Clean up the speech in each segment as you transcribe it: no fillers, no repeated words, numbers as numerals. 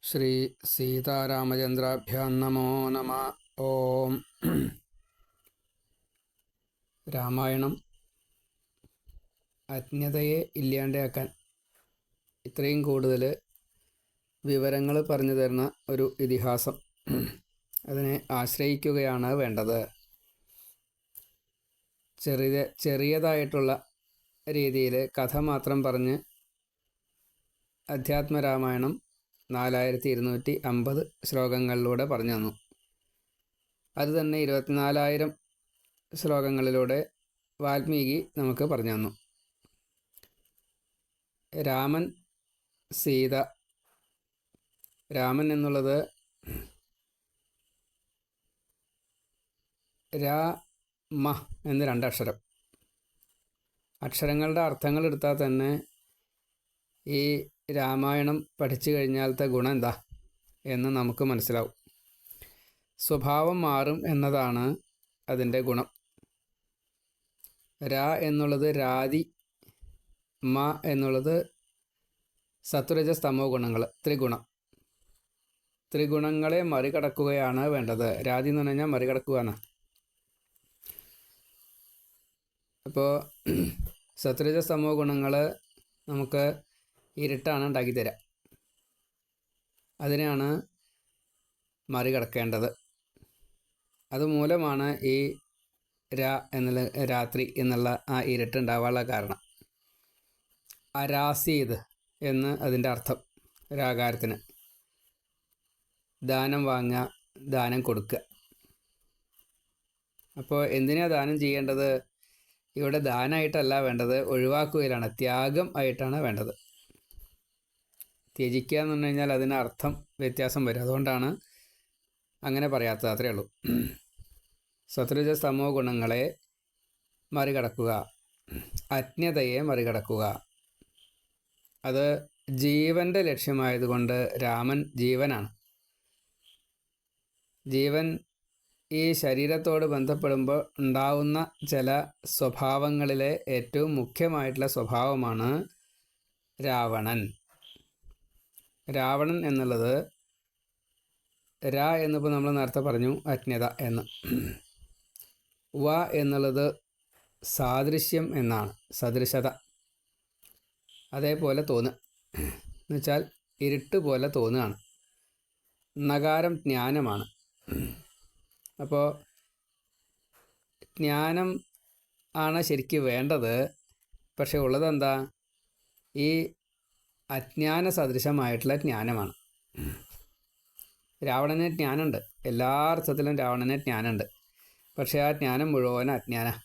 ശ്രീ സീതാരാമചന്ദ്രാഭ്യാം നമോ നമ. ഓം. രാമായണം അജ്ഞതയെ ഇല്ലാണ്ടാക്കാൻ ഇത്രയും കൂടുതൽ വിവരങ്ങൾ പറഞ്ഞു തരുന്ന ഒരു ഇതിഹാസം. അതിനെ ആശ്രയിക്കുകയാണ് വേണ്ടത്. ചെറിയതായിട്ടുള്ള രീതിയിൽ കഥ മാത്രം പറഞ്ഞ് അധ്യാത്മരാമായണം 4250 ശ്ലോകങ്ങളിലൂടെ പറഞ്ഞു തന്നു. അത് തന്നെ 24,000 ശ്ലോകങ്ങളിലൂടെ വാൽമീകി നമുക്ക് പറഞ്ഞു തന്നു. രാമൻ, സീത. രാമൻ എന്നുള്ളത് രാമ എന്ന് 2 അക്ഷരം. അക്ഷരങ്ങളുടെ അർത്ഥങ്ങൾ എടുത്താൽ തന്നെ ഈ രാമായണം പഠിച്ചു കഴിഞ്ഞാലത്തെ ഗുണം എന്താ എന്ന് നമുക്ക് മനസ്സിലാവും. സ്വഭാവം മാറും എന്നതാണ് അതിൻ്റെ ഗുണം. രാ എന്നുള്ളത് രാതി, മ എന്നുള്ളത് സത്വരജസ്തമോ ഗുണങ്ങൾ, ത്രിഗുണം. ത്രിഗുണങ്ങളെ മറികടക്കുകയാണ് വേണ്ടത്. രാതി എന്ന് പറഞ്ഞു കഴിഞ്ഞാൽ മറികടക്കുകയാണ്. അപ്പോൾ സത്വരജസ്തമോ ഗുണങ്ങൾ നമുക്ക് ഇരുട്ടാണ് ഉണ്ടാക്കി തരാം. അതിനെയാണ് മറികടക്കേണ്ടത്. അതുമൂലമാണ് ഈ രാത്രി എന്നുള്ള ആ ഇരുട്ടുണ്ടാവാനുള്ള കാരണം. അരാസീത് എന്ന് അതിൻ്റെ അർത്ഥം. രാകാരത്തിന് ദാനം വാങ്ങുക, ദാനം കൊടുക്കുക. അപ്പോൾ എന്തിനാണ് ദാനം ചെയ്യേണ്ടത്? ഇവിടെ ദാനമായിട്ടല്ല വേണ്ടത്, ഒഴിവാക്കുകയിലാണ്, ത്യാഗം ആയിട്ടാണ് വേണ്ടത്. ത്യജിക്കുക എന്ന് പറഞ്ഞു കഴിഞ്ഞാൽ അതിന് അർത്ഥം വ്യത്യാസം വരും. അതുകൊണ്ടാണ് അങ്ങനെ പറയാത്തത്, അത്രയേ ഉള്ളൂ. സത്വരജസ്തമോ ഗുണങ്ങളെ മറികടക്കുക, അജ്ഞതയെ മറികടക്കുക. അത് ജീവൻ്റെ ലക്ഷ്യമായതുകൊണ്ട് രാമൻ ജീവനാണ്. ജീവൻ ഈ ശരീരത്തോട് ബന്ധപ്പെടുമ്പോൾ ഉണ്ടാവുന്ന ചില സ്വഭാവങ്ങളിലെ ഏറ്റവും മുഖ്യമായിട്ടുള്ള സ്വഭാവമാണ് രാവണൻ. രാവണൻ എന്നുള്ളത് എന്നിപ്പോൾ നമ്മൾ നേരത്തെ പറഞ്ഞു അജ്ഞത എന്ന്. എന്നുള്ളത് സാദൃശ്യം എന്നാണ്, സദൃശത. അതേപോലെ തോന്നുക എന്നുവെച്ചാൽ ഇരുട്ട് പോലെ തോന്നുകയാണ്. നകാരം ജ്ഞാനമാണ്. അപ്പോൾ ജ്ഞാനം ആണ് ശരിക്കും വേണ്ടത്. പക്ഷെ ഉള്ളതെന്താ? ഈ അജ്ഞാന സദൃശമായിട്ടുള്ള ജ്ഞാനമാണ്. രാവണന് ജ്ഞാനമുണ്ട്, എല്ലാ അർത്ഥത്തിലും രാവണന് ജ്ഞാനമുണ്ട്. പക്ഷേ ആ ജ്ഞാനം മുഴുവൻ അജ്ഞാനം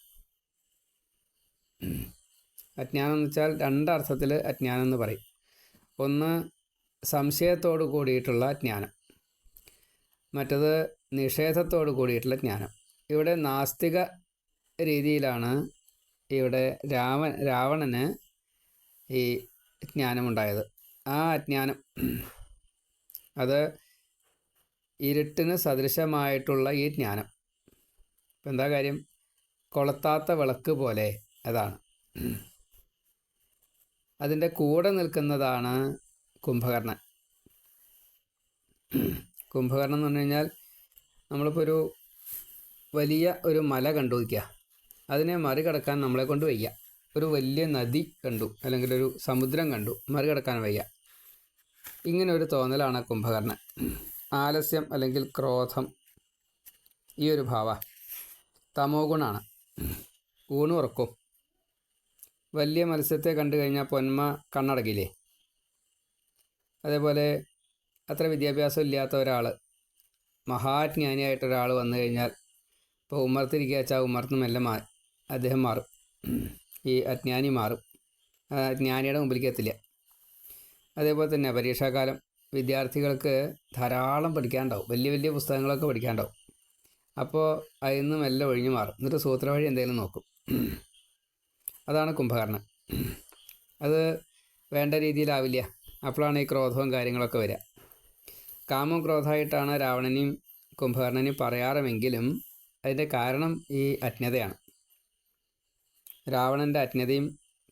എന്ന് വെച്ചാൽ 2 അർത്ഥത്തിൽ അജ്ഞാനം എന്ന് പറയും. ഒന്ന് സംശയത്തോട് കൂടിയിട്ടുള്ള ജ്ഞാനം, മറ്റത് നിഷേധത്തോട് കൂടിയിട്ടുള്ള ജ്ഞാനം. ഇവിടെ നാസ്തിക രീതിയിലാണ് ഇവിടെ രാവണന് ഈ ജ്ഞാനമുണ്ടായത്. ആ അജ്ഞാനം അത് ഇരുട്ടിന് സദൃശമായിട്ടുള്ള ഈ ജ്ഞാനം. ഇപ്പം എന്താ കാര്യം? കൊളുത്താത്ത വിളക്ക് പോലെ. അതാണ് അതിൻ്റെ കൂടെ നിൽക്കുന്നതാണ് കുംഭകർണൻ. കുംഭകർണൻ എന്ന് പറഞ്ഞു കഴിഞ്ഞാൽ നമ്മളിപ്പോൾ വലിയ ഒരു മല കണ്ടു വയ്ക്കുക, അതിനെ മറികടക്കാൻ നമ്മളെ കൊണ്ട് വയ്യ. ഒരു വലിയ നദി കണ്ടു, അല്ലെങ്കിൽ ഒരു സമുദ്രം കണ്ടു, മറികടക്കാൻ വയ്യ. ഇങ്ങനെ ഒരു തോന്നലാണ് കുംഭകർണൻ. ആലസ്യം അല്ലെങ്കിൽ ക്രോധം, ഈ ഒരു ഭാവ തമോ ഗുണമാണ്. ഊണുറക്കും. വലിയ മത്സ്യത്തെ കണ്ടു കഴിഞ്ഞാൽ പൊന്മ കണ്ണടക്കില്ലേ? അതേപോലെ അത്ര വിദ്യാഭ്യാസം ഇല്ലാത്ത ഒരാൾ, മഹാജ്ഞാനിയായിട്ടൊരാൾ വന്നു കഴിഞ്ഞാൽ ഇപ്പോൾ ഉമ്മർത്തിരിക്കുക വെച്ചാൽ ഉമ്മർത്ത് മെല്ലെ അദ്ദേഹം മാറും. ഈ അജ്ഞാനി മാറും, ജ്ഞാനിയുടെ മുമ്പിലേക്ക് എത്തില്ല. അതേപോലെ തന്നെ പരീക്ഷാകാലം വിദ്യാർത്ഥികൾക്ക് ധാരാളം പഠിക്കാനുണ്ടാവും, വലിയ വലിയ പുസ്തകങ്ങളൊക്കെ പഠിക്കാനുണ്ടാവും. അപ്പോൾ അതിൽ നിന്ന് മെല്ലെ ഒഴിഞ്ഞു മാറും, എന്നിട്ട് സൂത്ര വഴി എന്തെങ്കിലും നോക്കും. അതാണ് കുംഭകർണൻ. അത് വേണ്ട രീതിയിലാവില്ല. അപ്പോഴാണ് ഈ ക്രോധവും കാര്യങ്ങളൊക്കെ വരിക. കാമം ക്രോധമായിട്ടാണ് രാവണനെയും കുംഭകർണനെയും പറയാറുമെങ്കിലും അതിൻ്റെ കാരണം ഈ അജ്ഞതയാണ്. രാവണൻ്റെ അജ്ഞതയും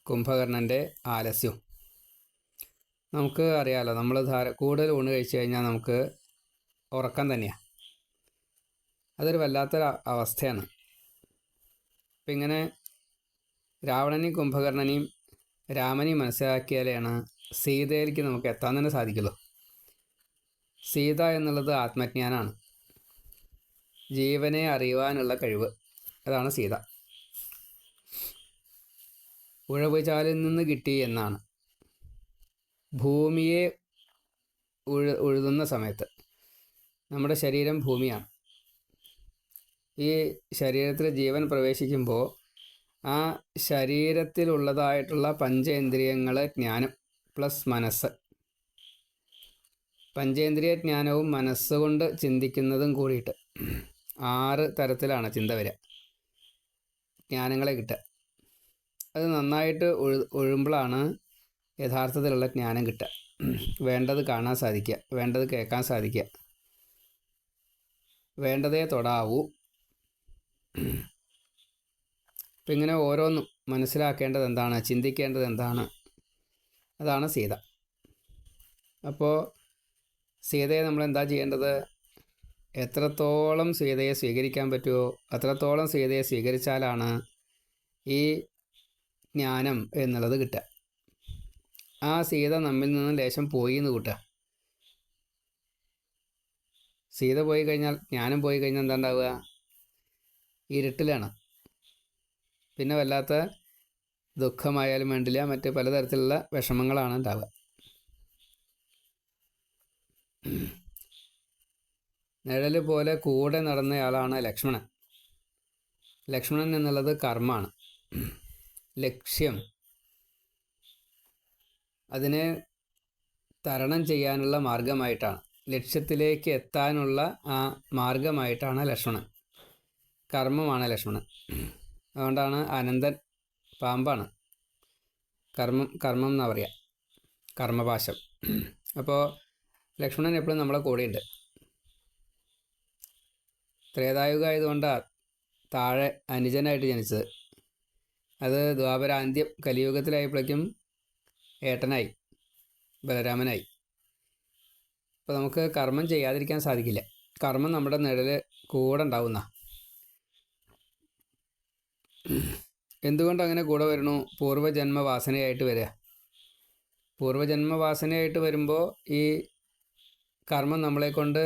കുംഭകർണൻ്റെ ആലസ്യവും. നമുക്ക് അറിയാമല്ലോ, നമ്മൾ കൂടുതൽ ഊണ് കഴിച്ചു കഴിഞ്ഞാൽ നമുക്ക് ഉറക്കം തന്നെയാണ്. അതൊരു വല്ലാത്തൊരു അവസ്ഥയാണ്. അപ്പം ഇങ്ങനെ രാവണനെയും കുംഭകർണനെയും രാമനെയും മനസ്സിലാക്കിയാലാണ് സീതയിലേക്ക് നമുക്ക് എത്താൻ തന്നെ സാധിക്കുള്ളൂ. സീത എന്നുള്ളത് ആത്മജ്ഞാനാണ്, ജീവനെ അറിയുവാനുള്ള കഴിവ്. അതാണ് സീത. ഉഴവുചാലിൽ നിന്ന് കിട്ടി എന്നാണ്. ഭൂമിയെ ഉഴുതുന്ന സമയത്ത്, നമ്മുടെ ശരീരം ഭൂമിയാണ്. ഈ ശരീരത്തിൽ ജീവൻ പ്രവേശിക്കുമ്പോൾ ആ ശരീരത്തിലുള്ളതായിട്ടുള്ള പഞ്ചേന്ദ്രിയങ്ങൾ, ജ്ഞാനം പ്ലസ് മനസ്സ്, പഞ്ചേന്ദ്രിയ ജ്ഞാനവും മനസ്സുകൊണ്ട് ചിന്തിക്കുന്നതും കൂടിയിട്ട് 6 തരത്തിലാണ് ചിന്ത വരിക, ജ്ഞാനങ്ങളെ കിട്ടുക. അത് നന്നായിട്ട് ഒഴുമ്പോഴാണ് യഥാർത്ഥത്തിലുള്ള ജ്ഞാനം കിട്ടുക. വേണ്ടത് കാണാൻ സാധിക്കുക, വേണ്ടത് കേൾക്കാൻ സാധിക്കുക, വേണ്ടതേ തൊടാവൂ. അപ്പം ഇങ്ങനെ ഓരോന്നും മനസ്സിലാക്കേണ്ടത് എന്താണ്, ചിന്തിക്കേണ്ടത് എന്താണ്, അതാണ് സീത. അപ്പോൾ സീതയെ നമ്മൾ എന്താ ചെയ്യേണ്ടത്? എത്രത്തോളം സീതയെ സ്വീകരിക്കാൻ പറ്റുമോ അത്രത്തോളം സീതയെ സ്വീകരിച്ചാലാണ് ഈ ജ്ഞാനം എന്നുള്ളത് കിട്ടുക. ആ സീത നമ്മിൽ നിന്ന് ലേശം പോയി എന്ന് കൂട്ടുക. സീത പോയി കഴിഞ്ഞാൽ, ജ്ഞാനം പോയി കഴിഞ്ഞാൽ എന്താ ഉണ്ടാവുക? ഇരുട്ടിലാണ്. പിന്നെ വല്ലാത്ത ദുഃഖമായാലും വേണ്ടില്ല, മറ്റ് പലതരത്തിലുള്ള വിഷമങ്ങളാണ് ഉണ്ടാവുക. നിഴൽ പോലെ കൂടെ നടന്നയാളാണ് ലക്ഷ്മണൻ. ലക്ഷ്മണൻ എന്നുള്ളത് കർമ്മമാണ്, ലക്ഷ്യം. അതിനെ തരണം ചെയ്യാനുള്ള മാർഗമായിട്ടാണ്, ലക്ഷ്യത്തിലേക്ക് എത്താനുള്ള ആ മാർഗമായിട്ടാണ് ലക്ഷ്മണൻ. കർമ്മമാണ് ലക്ഷ്മണൻ. അതുകൊണ്ടാണ് അനന്തൻ പാമ്പാണ്. കർമ്മം എന്നാ പറയുക, കർമ്മപാശം. അപ്പോൾ ലക്ഷ്മണൻ എപ്പോഴും നമ്മളെ കൂടെയുണ്ട്. ത്രേതായുഗ ആയതുകൊണ്ടാണ് താഴെ അനുജനായിട്ട് ജനിച്ചത്. അത് ദ്വാപരാന്ത്യം കലിയുഗത്തിലായപ്പോഴേക്കും ഏട്ടനായി, ബലരാമനായി. അപ്പോൾ നമുക്ക് കർമ്മം ചെയ്യാതിരിക്കാൻ സാധിക്കില്ല. കർമ്മം നമ്മുടെ നിഴൽ കൂടെ ഉണ്ടാവുന്ന. എന്തുകൊണ്ട് അങ്ങനെ കൂടെ വരണു? പൂർവ്വജന്മവാസനയായിട്ട് വരിക. പൂർവ്വജന്മവാസനയായിട്ട് വരുമ്പോൾ ഈ കർമ്മം നമ്മളെ കൊണ്ട്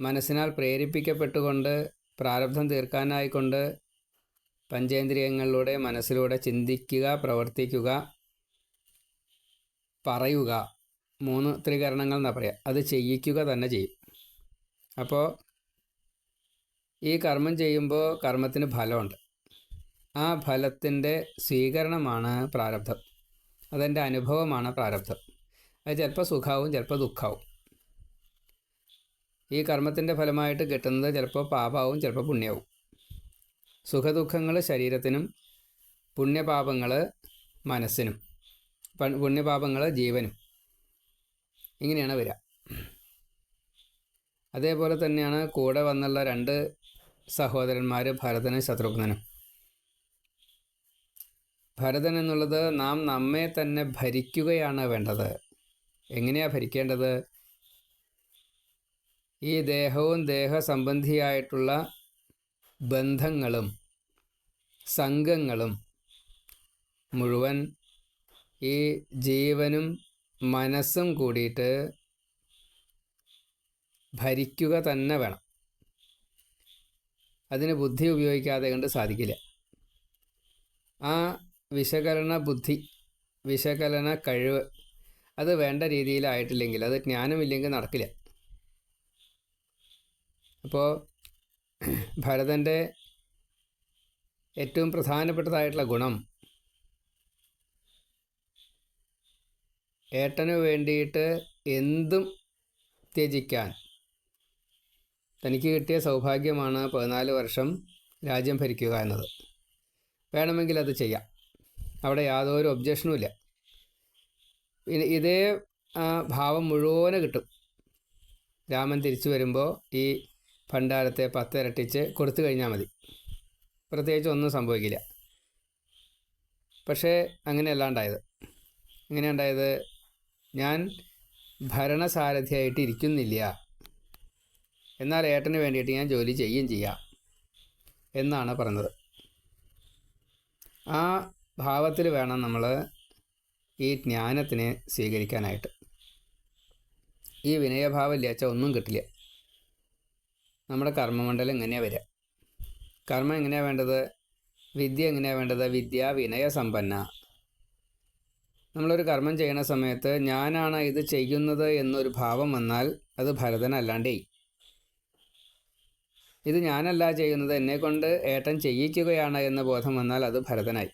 മനസ്സിനാൽ പ്രേരിപ്പിക്കപ്പെട്ടുകൊണ്ട് പ്രാരബ്ധം തീർക്കാനായിക്കൊണ്ട് പഞ്ചേന്ദ്രിയങ്ങളിലൂടെ മനസ്സിലൂടെ ചിന്തിക്കുക, പ്രവർത്തിക്കുക, പറയുക, 3 ത്രികരണങ്ങൾ എന്നാ പറയുക, അത് ചെയ്യിക്കുക തന്നെ ചെയ്യും. അപ്പോൾ ഈ കർമ്മം ചെയ്യുമ്പോൾ കർമ്മത്തിന് ഫലമുണ്ട്. ആ ഫലത്തിൻ്റെ സ്വീകരണമാണ് പ്രാരബ്ധം. അതെൻ്റെ അനുഭവമാണ് പ്രാരബ്ധം. അത് ചിലപ്പോൾ സുഖമാവും, ചിലപ്പോൾ ദുഃഖമാവും. ഈ കർമ്മത്തിൻ്റെ ഫലമായിട്ട് കിട്ടുന്നത് ചിലപ്പോൾ പാപമാവും, ചിലപ്പോൾ പുണ്യവും. സുഖദുഃഖങ്ങൾ ശരീരത്തിനും, പുണ്യപാപങ്ങൾ മനസ്സിനും, പുണ്യപാപങ്ങൾ ജീവനും. ഇങ്ങനെയാണ് വരിക. അതേപോലെ തന്നെയാണ് കൂടെ വന്നുള്ള 2 സഹോദരന്മാർ, ഭരതനും ശത്രുഘ്നനും. ഭരതൻ എന്നുള്ളത് നാം നമ്മെ തന്നെ ഭരിക്കുകയാണ് വേണ്ടത്. എങ്ങനെയാണ് ഭരിക്കേണ്ടത്? ഈ ദേഹവും ദേഹസംബന്ധിയായിട്ടുള്ള ബന്ധങ്ങളും സംഘങ്ങളും മുഴുവൻ ഈ ജീവനും മനസ്സും കൂടിയിട്ട് ഭരിക്കുക തന്നെ വേണം. അതിന് ബുദ്ധി ഉപയോഗിക്കാതെ കൊണ്ട് സാധിക്കില്ല. ആ വിശകലന ബുദ്ധി, വിശകലന കഴിവ് അത് വേണ്ട രീതിയിലായിട്ടില്ലെങ്കിൽ, അത് ജ്ഞാനമില്ലെങ്കിൽ നടക്കില്ല. അപ്പോൾ ഭരതൻ്റെ ഏറ്റവും പ്രധാനപ്പെട്ടതായിട്ടുള്ള ഗുണം ഏട്ടന് വേണ്ടിയിട്ട് എന്തും ത്യജിക്കാൻ. തനിക്ക് കിട്ടിയ സൗഭാഗ്യമാണ് 14 വർഷം രാജ്യം ഭരിക്കുക എന്നത്. വേണമെങ്കിൽ അത് ചെയ്യാം, അവിടെ യാതൊരു ഒബ്ജക്ഷനും ഇല്ല. ഇതേ ഭാവം മുഴുവനെ കിട്ടും. രാമൻ തിരിച്ചു വരുമ്പോൾ ഈ ഭണ്ഡാരത്തെ 10 ഇരട്ടിച്ച് കൊടുത്തു കഴിഞ്ഞാൽ മതി, പ്രത്യേകിച്ച് ഒന്നും സംഭവിക്കില്ല. പക്ഷേ അങ്ങനെയല്ലാണ്ടായത്. എങ്ങനെയുണ്ടായത്? ഞാൻ ഭരണസാരഥിയായിട്ട് ഇരിക്കുന്നില്ല, എന്നാൽ ഏട്ടന് വേണ്ടിയിട്ട് ഞാൻ ജോലി ചെയ്യുകയും ചെയ്യാം എന്നാണ് പറഞ്ഞത്. ആ ഭാവത്തിൽ വേണം നമ്മൾ ഈ ജ്ഞാനത്തിനെ സ്വീകരിക്കാനായിട്ട്. ഈ വിനയഭാവം ഇല്ലാച്ചാൽ ഒന്നും കിട്ടില്ല. നമ്മുടെ കർമ്മമണ്ഡലം എങ്ങനെയാണ് വരിക? കർമ്മം എങ്ങനെയാണ് വേണ്ടത്? വിദ്യ എങ്ങനെയാണ് വേണ്ടത്? വിദ്യ വിനയസമ്പന്ന. നമ്മളൊരു കർമ്മം ചെയ്യുന്ന സമയത്ത് ഞാനാണ് ഇത് ചെയ്യുന്നത് എന്നൊരു ഭാവം വന്നാൽ അത് ഭരതനല്ലാണ്ടേ. ഇത് ഞാനല്ല ചെയ്യുന്നത്, എന്നെക്കൊണ്ട് ഏട്ടൻ ചെയ്യിക്കുകയാണ് എന്ന ബോധം വന്നാൽ അത് ഭരതനായി.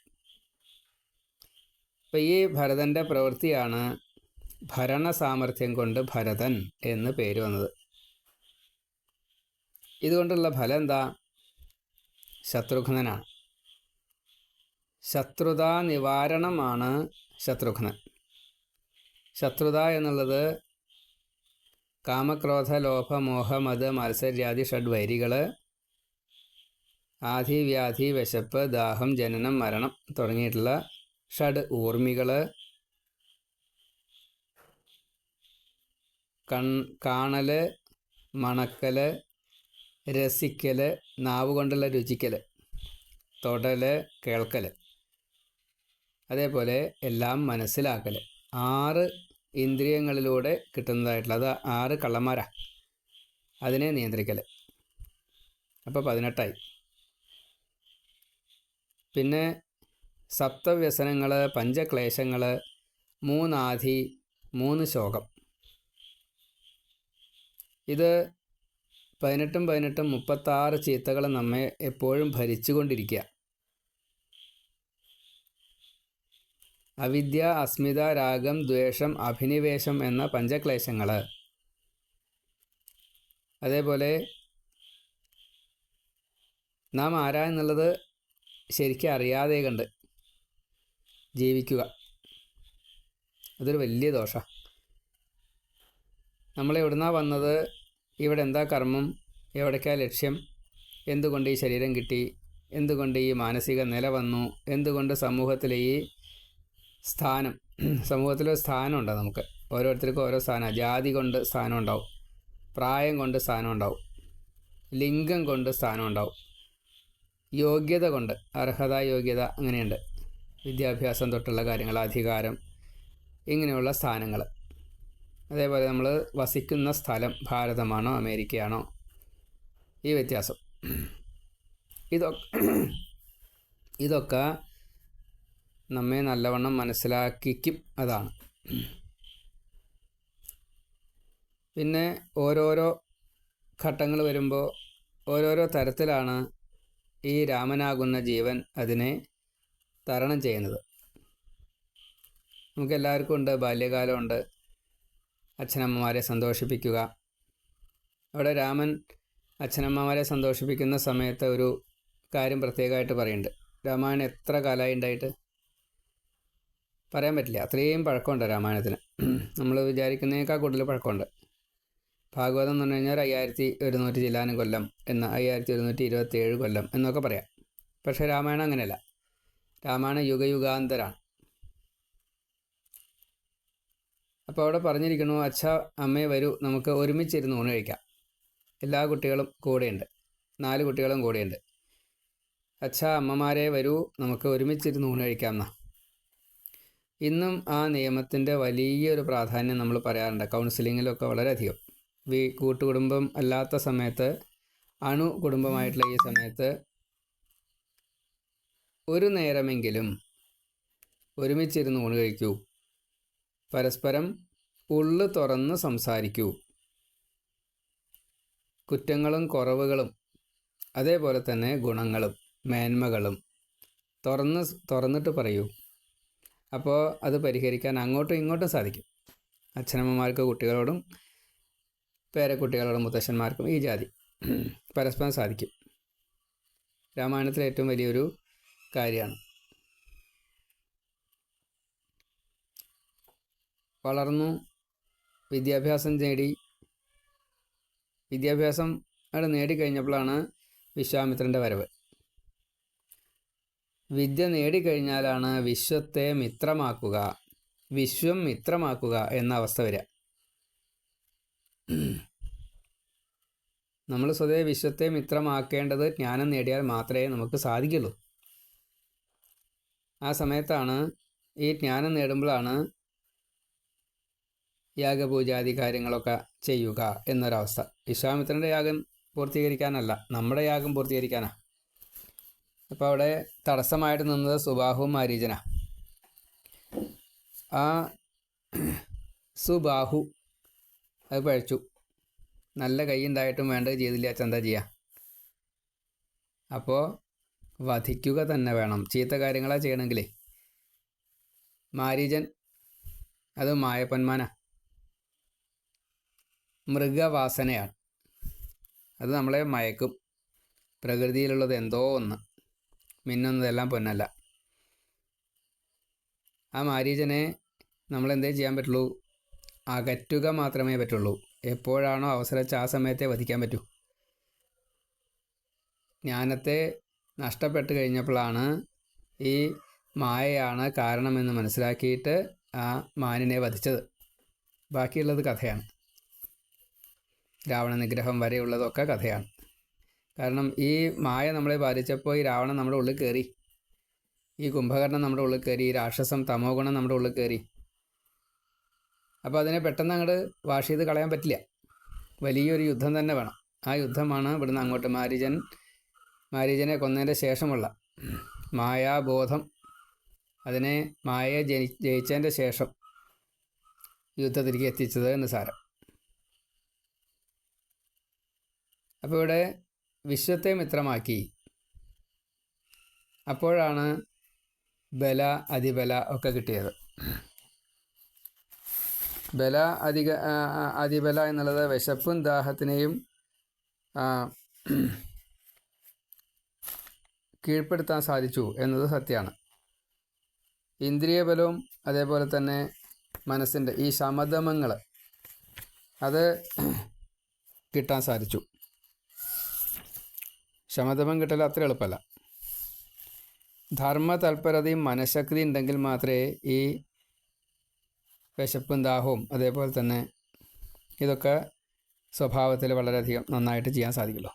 അപ്പം ഈ ഭരതൻ്റെ പ്രവൃത്തിയാണ് ഭരണ സാമർഥ്യം കൊണ്ട് ഭരതൻ എന്ന് പേര് വന്നത്. ഇതുകൊണ്ടുള്ള ഫലം എന്താ? ശത്രുഘ്നനാണ്. ശത്രുതാ നിവാരണമാണ് ശത്രുഘ്നൻ. ശത്രുത എന്നുള്ളത് കാമക്രോധ ലോഭ മോഹ മത മത്സര്യാദി ഷഡ്വൈരികൾ, ആധി വ്യാധി വിശപ്പ് ദാഹം ജനനം മരണം തുടങ്ങിയിട്ടുള്ള ഷഡ് ഊർമികൾ, കാണൽ, മണക്കൽ, രസിക്കൽ, നാവ് കൊണ്ടുള്ള രുചിക്കൽ, തൊടൽ, കേൾക്കൽ, അതേപോലെ എല്ലാം മനസ്സിലാക്കൽ, 6 ഇന്ദ്രിയങ്ങളിലൂടെ കിട്ടുന്നതായിട്ടുള്ള അത് 6 കള്ളന്മാരാ, അതിനെ നിയന്ത്രിക്കൽ. അപ്പോൾ 18ആയി. പിന്നെ സപ്തവ്യസനങ്ങൾ, പഞ്ചക്ലേശങ്ങൾ, 3 ആധി, 3 ശോകം. ഇത് 18 36 ചീത്തകൾ നമ്മെ എപ്പോഴും ഭരിച്ചുകൊണ്ടിരിക്കുക. അവിദ്യ, അസ്മിത, രാഗം, ദ്വേഷം, അഭിനിവേശം എന്ന പഞ്ചക്ലേശങ്ങൾ. അതേപോലെ നാം ആരാ എന്നുള്ളത് ശരിക്കും അറിയാതെ കണ്ട് ജീവിക്കുക, അതൊരു വലിയ ദോഷമാണ്. നമ്മളെവിടുന്നാണ് വന്നത്? ഇവിടെ എന്താ കർമ്മം? എവിടേക്കാ ലക്ഷ്യം? എന്തുകൊണ്ട് ഈ ശരീരം കിട്ടി? എന്തുകൊണ്ട് ഈ മാനസിക നില വന്നു? എന്തുകൊണ്ട് സമൂഹത്തിലെ ഈ സ്ഥാനം? സമൂഹത്തിലൊരു സ്ഥാനമുണ്ട് നമുക്ക്, ഓരോരുത്തർക്കും ഓരോ സ്ഥാനമാണ്. ജാതി കൊണ്ട് സ്ഥാനം ഉണ്ടാവും, പ്രായം കൊണ്ട് സ്ഥാനം ഉണ്ടാവും, ലിംഗം കൊണ്ട് സ്ഥാനം ഉണ്ടാവും, യോഗ്യത കൊണ്ട്, അർഹത, യോഗ്യത അങ്ങനെയുണ്ട്. വിദ്യാഭ്യാസം തൊട്ടുള്ള കാര്യങ്ങൾ, അധികാരം, ഇങ്ങനെയുള്ള സ്ഥാനങ്ങൾ. അതേപോലെ നമ്മൾ വസിക്കുന്ന സ്ഥലം ഭാരതമാണോ അമേരിക്കയാണോ, ഈ വ്യത്യാസം. ഇതൊക്കെ നമ്മെ നല്ലവണ്ണം മനസ്സിലാക്കിക്കും. അതാണ്. പിന്നെ ഓരോരോ ഘട്ടങ്ങൾ വരുമ്പോൾ ഓരോരോ തരത്തിലാണ് ഈ രാമനാകുന്ന ജീവൻ അതിനെ തരണം ചെയ്യുന്നത്. നമുക്കെല്ലാവർക്കും ഉണ്ട് ബാല്യകാലമുണ്ട്, അച്ഛനമ്മമാരെ സന്തോഷിപ്പിക്കുക. അവിടെ രാമൻ അച്ഛനമ്മമാരെ സന്തോഷിപ്പിക്കുന്ന സമയത്ത് ഒരു കാര്യം പ്രത്യേകമായിട്ട് പറയുന്നുണ്ട്. രാമായണം എത്ര കാലമായി ഉണ്ടായിട്ട് പറയാൻ പറ്റില്ല, അത്രയും പഴക്കമുണ്ട് രാമായണത്തിന്. നമ്മൾ വിചാരിക്കുന്നതിനേക്കാൾ കൂടുതൽ പഴക്കമുണ്ട്. ഭാഗവതം എന്ന് പറഞ്ഞു കഴിഞ്ഞാൽ 5100 ചില്ലാനും കൊല്ലം എന്ന 5127 കൊല്ലം എന്നൊക്കെ പറയാം. പക്ഷേ രാമായണം അങ്ങനെയല്ല. രാമായണം യുഗയുഗാന്തരാണ്. അപ്പോൾ അവിടെ പറഞ്ഞിരിക്കണു, അച്ഛ അമ്മയെ വരൂ, നമുക്ക് ഒരുമിച്ചിരുന്ന് ഊണ് കഴിക്കാം. എല്ലാ കുട്ടികളും കൂടെയുണ്ട്, 4 കുട്ടികളും കൂടെയുണ്ട്. അച്ഛ അമ്മമാരെ വരൂ, നമുക്ക് ഒരുമിച്ചിരുന്ന് ഊണ് കഴിക്കാം എന്നാ. ഇന്നും ആ നിയമത്തിൻ്റെ വലിയൊരു പ്രാധാന്യം നമ്മൾ പറയാറുണ്ട്. കൗൺസിലിങ്ങിലൊക്കെ വളരെയധികം. കൂട്ടുകുടുംബം അല്ലാത്ത സമയത്ത്, അണു കുടുംബമായിട്ടുള്ള ഈ സമയത്ത് ഒരു നേരമെങ്കിലും ഒരുമിച്ചിരുന്ന് ഊണ് കഴിക്കൂ, പരസ്പരം ഉള്ളു തുറന്ന് സംസാരിക്കൂ, കുറ്റങ്ങളും കുറവുകളും അതേപോലെ തന്നെ ഗുണങ്ങളും മേന്മകളും തുറന്നിട്ട് പറയൂ. അപ്പോൾ അത് പരിഹരിക്കാൻ അങ്ങോട്ടും ഇങ്ങോട്ടും സാധിക്കും. അച്ഛനമ്മമാർക്ക് കുട്ടികളോടും പേരക്കുട്ടികളോടും മുത്തശ്ശന്മാർക്കും ഈ ജാതി പരസ്പരം സാധിക്കും. രാമായണത്തിലെ ഏറ്റവും വലിയൊരു കാര്യമാണ്. വളർന്നു വിദ്യാഭ്യാസം അവിടെ നേടിക്കഴിഞ്ഞപ്പോഴാണ് വിശ്വാമിത്രൻ്റെ വരവ്. വിദ്യ നേടിക്കഴിഞ്ഞാലാണ് വിശ്വത്തെ മിത്രമാക്കുക, വിശ്വം മിത്രമാക്കുക എന്ന അവസ്ഥ വരിക. നമ്മൾ സ്വതവേ വിശ്വത്തെ മിത്രമാക്കേണ്ടത് ജ്ഞാനം നേടിയാൽ മാത്രമേ നമുക്ക് സാധിക്കുള്ളൂ. ആ സമയത്താണ്, ഈ ജ്ഞാനം നേടുമ്പോഴാണ് യാഗപൂജാദി കാര്യങ്ങളൊക്കെ ചെയ്യുക എന്നൊരവസ്ഥ. വിശ്വാമിത്രൻ്റെ യാഗം പൂർത്തീകരിക്കാനല്ല, നമ്മുടെ യാഗം പൂർത്തീകരിക്കാനാണ്. അപ്പോൾ അവിടെ തടസ്സമായിട്ട് നിന്നത് സുബാഹുവും മാരീചന. ആ സുബാഹു അത് പഴിച്ചു. നല്ല കൈ ഉണ്ടായിട്ടും വേണ്ടത് ചെയ്തില്ല, എന്താ ചെയ്യുക? അപ്പോൾ വധിക്കുക തന്നെ വേണം. ചീത്ത കാര്യങ്ങളാണ് ചെയ്യണമെങ്കിലേ. മാരീചൻ അത് മായപ്പന്മാനാ, മൃഗവാസനയാണ്. അത് നമ്മളെ മയക്കും. പ്രകൃതിയിലുള്ളത് എന്തോ ഒന്ന്, മിന്നുന്നതെല്ലാം പൊന്നല്ല. ആ മാരീചനെ നമ്മളെന്തേ ചെയ്യാൻ പറ്റുള്ളൂ? അകറ്റുക മാത്രമേ പറ്റുള്ളൂ. എപ്പോഴാണോ അവസരം ആ സമയത്തെ വധിക്കാൻ പറ്റൂ. ജ്ഞാനത്തെ നഷ്ടപ്പെട്ട് കഴിഞ്ഞപ്പോഴാണ് ഈ മായയാണ് കാരണമെന്ന് മനസ്സിലാക്കിയിട്ട് ആ മാനിനെ വധിച്ചത്. ബാക്കിയുള്ളത് കഥയാണ്. രാവണ നിഗ്രഹം വരെയുള്ളതൊക്കെ കഥയാണ്. കാരണം ഈ മായ നമ്മളെ ബാധിച്ചപ്പോൾ ഈ രാവണൻ നമ്മുടെ ഉള്ളിൽ കയറി, ഈ കുംഭകർണൻ നമ്മുടെ ഉള്ളിൽ കയറി, ഈ രാക്ഷസം തമോ ഗുണം നമ്മുടെ ഉള്ളിൽ കയറി. അപ്പോൾ അതിനെ പെട്ടെന്ന് അങ്ങോട്ട് വാഷ് ചെയ്ത് കളയാൻ പറ്റില്ല. വലിയൊരു യുദ്ധം തന്നെ വേണം. ആ യുദ്ധമാണ് ഇവിടുന്ന് അങ്ങോട്ട് മാരീചനെ കൊന്നതിൻ്റെ ശേഷമുള്ള മായാബോധം. അതിനെ മായയെ ജയിച്ചതിൻ്റെ ശേഷം യുദ്ധത്തിലേക്ക് എത്തിച്ചത് എന്ന് സാരം. അപ്പോൾ ഇവിടെ വിശ്വത്തെ മിത്രമാക്കി. അപ്പോഴാണ് ബല അതിബല ഒക്കെ കിട്ടിയത്. ബല അതിബല എന്നുള്ളത് വിശപ്പും ദാഹത്തിനെയും കീഴ്പ്പെടുത്താൻ സാധിച്ചു എന്നത് സത്യമാണ്. ഇന്ദ്രിയബലവും അതേപോലെ തന്നെ മനസ്സിൻ്റെ ഈ ശമദമങ്ങൾ അത് കിട്ടാൻ സാധിച്ചു. ശമദമം കിട്ടൽ അത്ര എളുപ്പമല്ല. ധർമ്മ തൽപരതയും മനഃശക്തി ഉണ്ടെങ്കിൽ മാത്രമേ ഈ വിശപ്പും ദാഹവും അതേപോലെ തന്നെ ഇതൊക്കെ സ്വഭാവത്തിൽ വളരെയധികം നന്നായിട്ട് ചെയ്യാൻ സാധിക്കുള്ളൂ.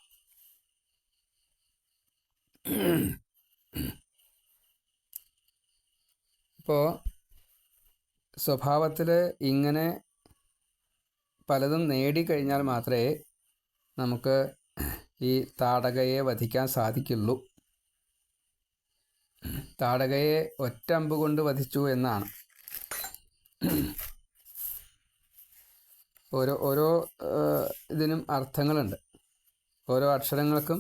ഇപ്പോൾ സ്വഭാവത്തിൽ ഇങ്ങനെ പലതും നേടിക്കഴിഞ്ഞാൽ മാത്രമേ നമുക്ക് ഈ താടകയെ വധിക്കാൻ സാധിക്കുള്ളൂ. താടകയെ ഒറ്റമ്പ് കൊണ്ട് വധിച്ചു എന്നാണ്. ഓരോ ഇതിനും അർത്ഥങ്ങളുണ്ട്. ഓരോ അക്ഷരങ്ങൾക്കും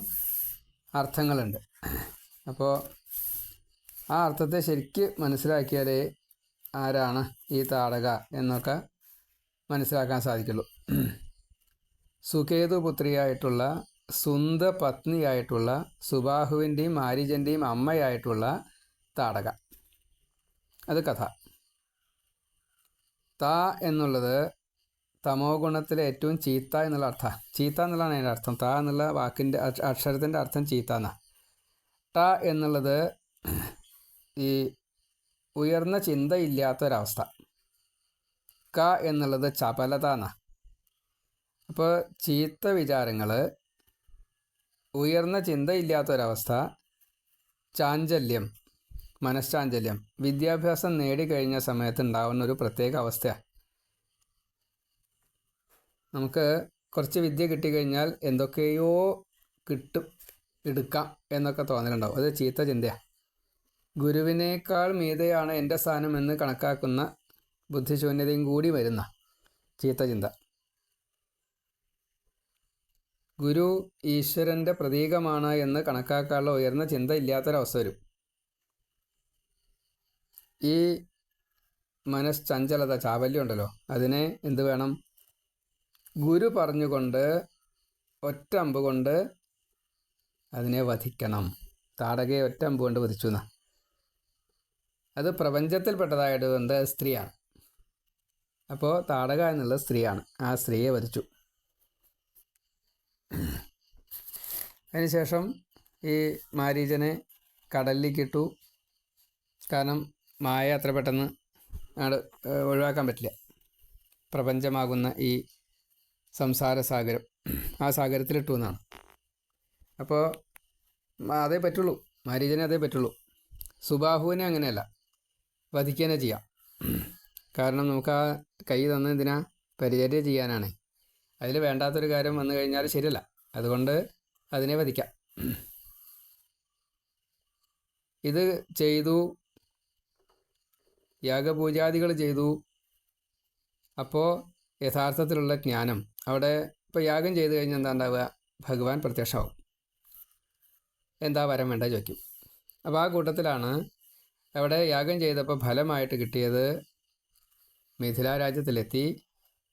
അർത്ഥങ്ങളുണ്ട്. അപ്പോൾ ആ അർത്ഥത്തെ ശരിക്ക് മനസ്സിലാക്കിയാലേ ആരാണ് ഈ താടക എന്നൊക്കെ മനസ്സിലാക്കാൻ സാധിക്കുള്ളൂ. സുകേതുപുത്രിയായിട്ടുള്ള സുന്ദ പത്നിയായിട്ടുള്ള സുബാഹുവിൻ്റെയും മാരീചൻ്റെയും അമ്മയായിട്ടുള്ള താടക, അത് കഥ. താ എന്നുള്ളത് തമോ ഗുണത്തിലെ ഏറ്റവും ചീത്ത എന്നുള്ള അർത്ഥമാണ്. ചീത്ത എന്നുള്ളതാണ് അതിൻ്റെ അർത്ഥം. താ എന്നുള്ള വാക്കിൻ്റെ അക്ഷരത്തിൻ്റെ അർത്ഥം ചീത്ത എന്നാണ്. ട എന്നുള്ളത് ഈ ഉയർന്ന ചിന്തയില്ലാത്തൊരവസ്ഥ. ക എന്നുള്ളത് ചപലത എന്നാണ്. അപ്പോൾ ചീത്ത വിചാരങ്ങൾ, ഉയർന്ന ചിന്തയില്ലാത്തൊരവസ്ഥ, ചാഞ്ചല്യം, മനഃശാഞ്ചല്യം വിദ്യാഭ്യാസം നേടിക്കഴിഞ്ഞ സമയത്ത് ഉണ്ടാകുന്ന ഒരു പ്രത്യേക അവസ്ഥയാണ്. നമുക്ക് കുറച്ച് വിദ്യ കിട്ടിക്കഴിഞ്ഞാൽ എന്തൊക്കെയോ എടുക്കാം എന്നൊക്കെ തോന്നലുണ്ടാവും. അത് ചീത്ത ചിന്തയാണ്. ഗുരുവിനേക്കാൾ മീതെയാണ് എൻ്റെ സ്ഥാനം എന്ന് കണക്കാക്കുന്ന ബുദ്ധിശൂന്യതയും കൂടി വരുന്ന ചീത്ത ചിന്ത. ഗുരു ഈശ്വരൻ്റെ പ്രതീകമാണ് എന്ന് കണക്കാക്കാനുള്ള ഉയർന്ന ചിന്ത ഇല്ലാത്തൊരവസ്ഥ വരും. ഈ മനഃചഞ്ചലത, ചാബല്യം ഉണ്ടല്ലോ, അതിനെ എന്ത് വേണം? ഗുരു പറഞ്ഞുകൊണ്ട് ഒറ്റ അമ്പ് കൊണ്ട് അതിനെ വധിക്കണം. താടകയെ ഒറ്റ അമ്പ് കൊണ്ട് വധിച്ചു എന്നാ. അത് പ്രപഞ്ചത്തിൽപ്പെട്ടതായതുകൊണ്ട് സ്ത്രീയാണ്. അപ്പോൾ താടക എന്നുള്ളത് സ്ത്രീയാണ്. ആ സ്ത്രീയെ വധിച്ചു. അതിനുശേഷം ഈ മാരീചനെ കടലിലേക്ക് ഇട്ടു. കാരണം മായ അത്ര പെട്ടെന്ന് അങ്ങോട്ട് ഒഴിവാക്കാൻ പറ്റില്ല. പ്രപഞ്ചമാകുന്ന ഈ സംസാര സാഗരം, ആ സാഗരത്തിലിട്ടു എന്നാണ്. അപ്പോൾ അതേ പറ്റുള്ളൂ, മാരീചനെ അതേ പറ്റുള്ളൂ. സുബാഹുവിനെ അങ്ങനെയല്ല, വധിക്കുക തന്നെ ചെയ്യാം. കാരണം നമുക്ക് ആ കൈ തന്നതിനാ പരിചര്യ ചെയ്യാനാണ്. അതിൽ വേണ്ടാത്തൊരു കാര്യം വന്നു കഴിഞ്ഞാൽ ശരിയല്ല, അതുകൊണ്ട് അതിനെ വധിക്കാം. ഇത് ചെയ്തു, യാഗപൂജാദികൾ ചെയ്തു. അപ്പോൾ യഥാർത്ഥത്തിലുള്ള ജ്ഞാനം അവിടെ, ഇപ്പോൾ യാഗം ചെയ്ത് കഴിഞ്ഞാൽ എന്താ ഉണ്ടാവുക? ഭഗവാൻ പ്രത്യക്ഷമാവും. എന്താ വരം വേണ്ട ചോദിക്കും. അപ്പോൾ ആ കൂട്ടത്തിലാണ് അവിടെ യാഗം ചെയ്തപ്പോൾ ഫലമായിട്ട് കിട്ടിയത് മിഥിലാ രാജ്യത്തിലെത്തി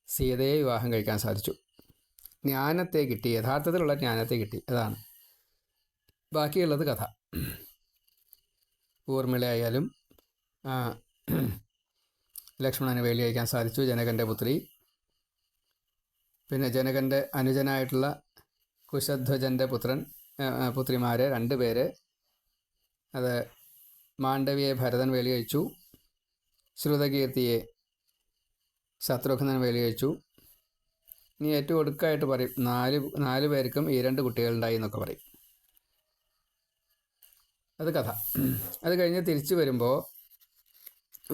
സീതയെ വിവാഹം കഴിക്കാൻ സാധിച്ചു. ജ്ഞാനത്തെ കിട്ടി, യഥാർത്ഥത്തിലുള്ള ജ്ഞാനത്തെ കിട്ടി. അതാണ് ബാക്കിയുള്ളത് കഥ. ഊർമിളയായാലും ലക്ഷ്മണന് വേലി കഴിക്കാൻ സാധിച്ചു, ജനകൻ്റെ പുത്രി. പിന്നെ ജനകൻ്റെ അനുജനായിട്ടുള്ള കുശധ്വജൻ്റെ പുത്രിമാർ 2 പേര്. അത് മാണ്ഡവിയെ ഭരതൻ വേലി കഴിച്ചു, ശ്രുതകീർത്തിയെ ശത്രുഘ്നൻ വേലി കഴിച്ചു. ഇനി ഏറ്റവും ഒടുക്കായിട്ട് പറയും 4 പേർക്കും ഈ 2 കുട്ടികളുണ്ടായി എന്നൊക്കെ പറയും. അത് കഥ. അത് കഴിഞ്ഞ് തിരിച്ചു വരുമ്പോൾ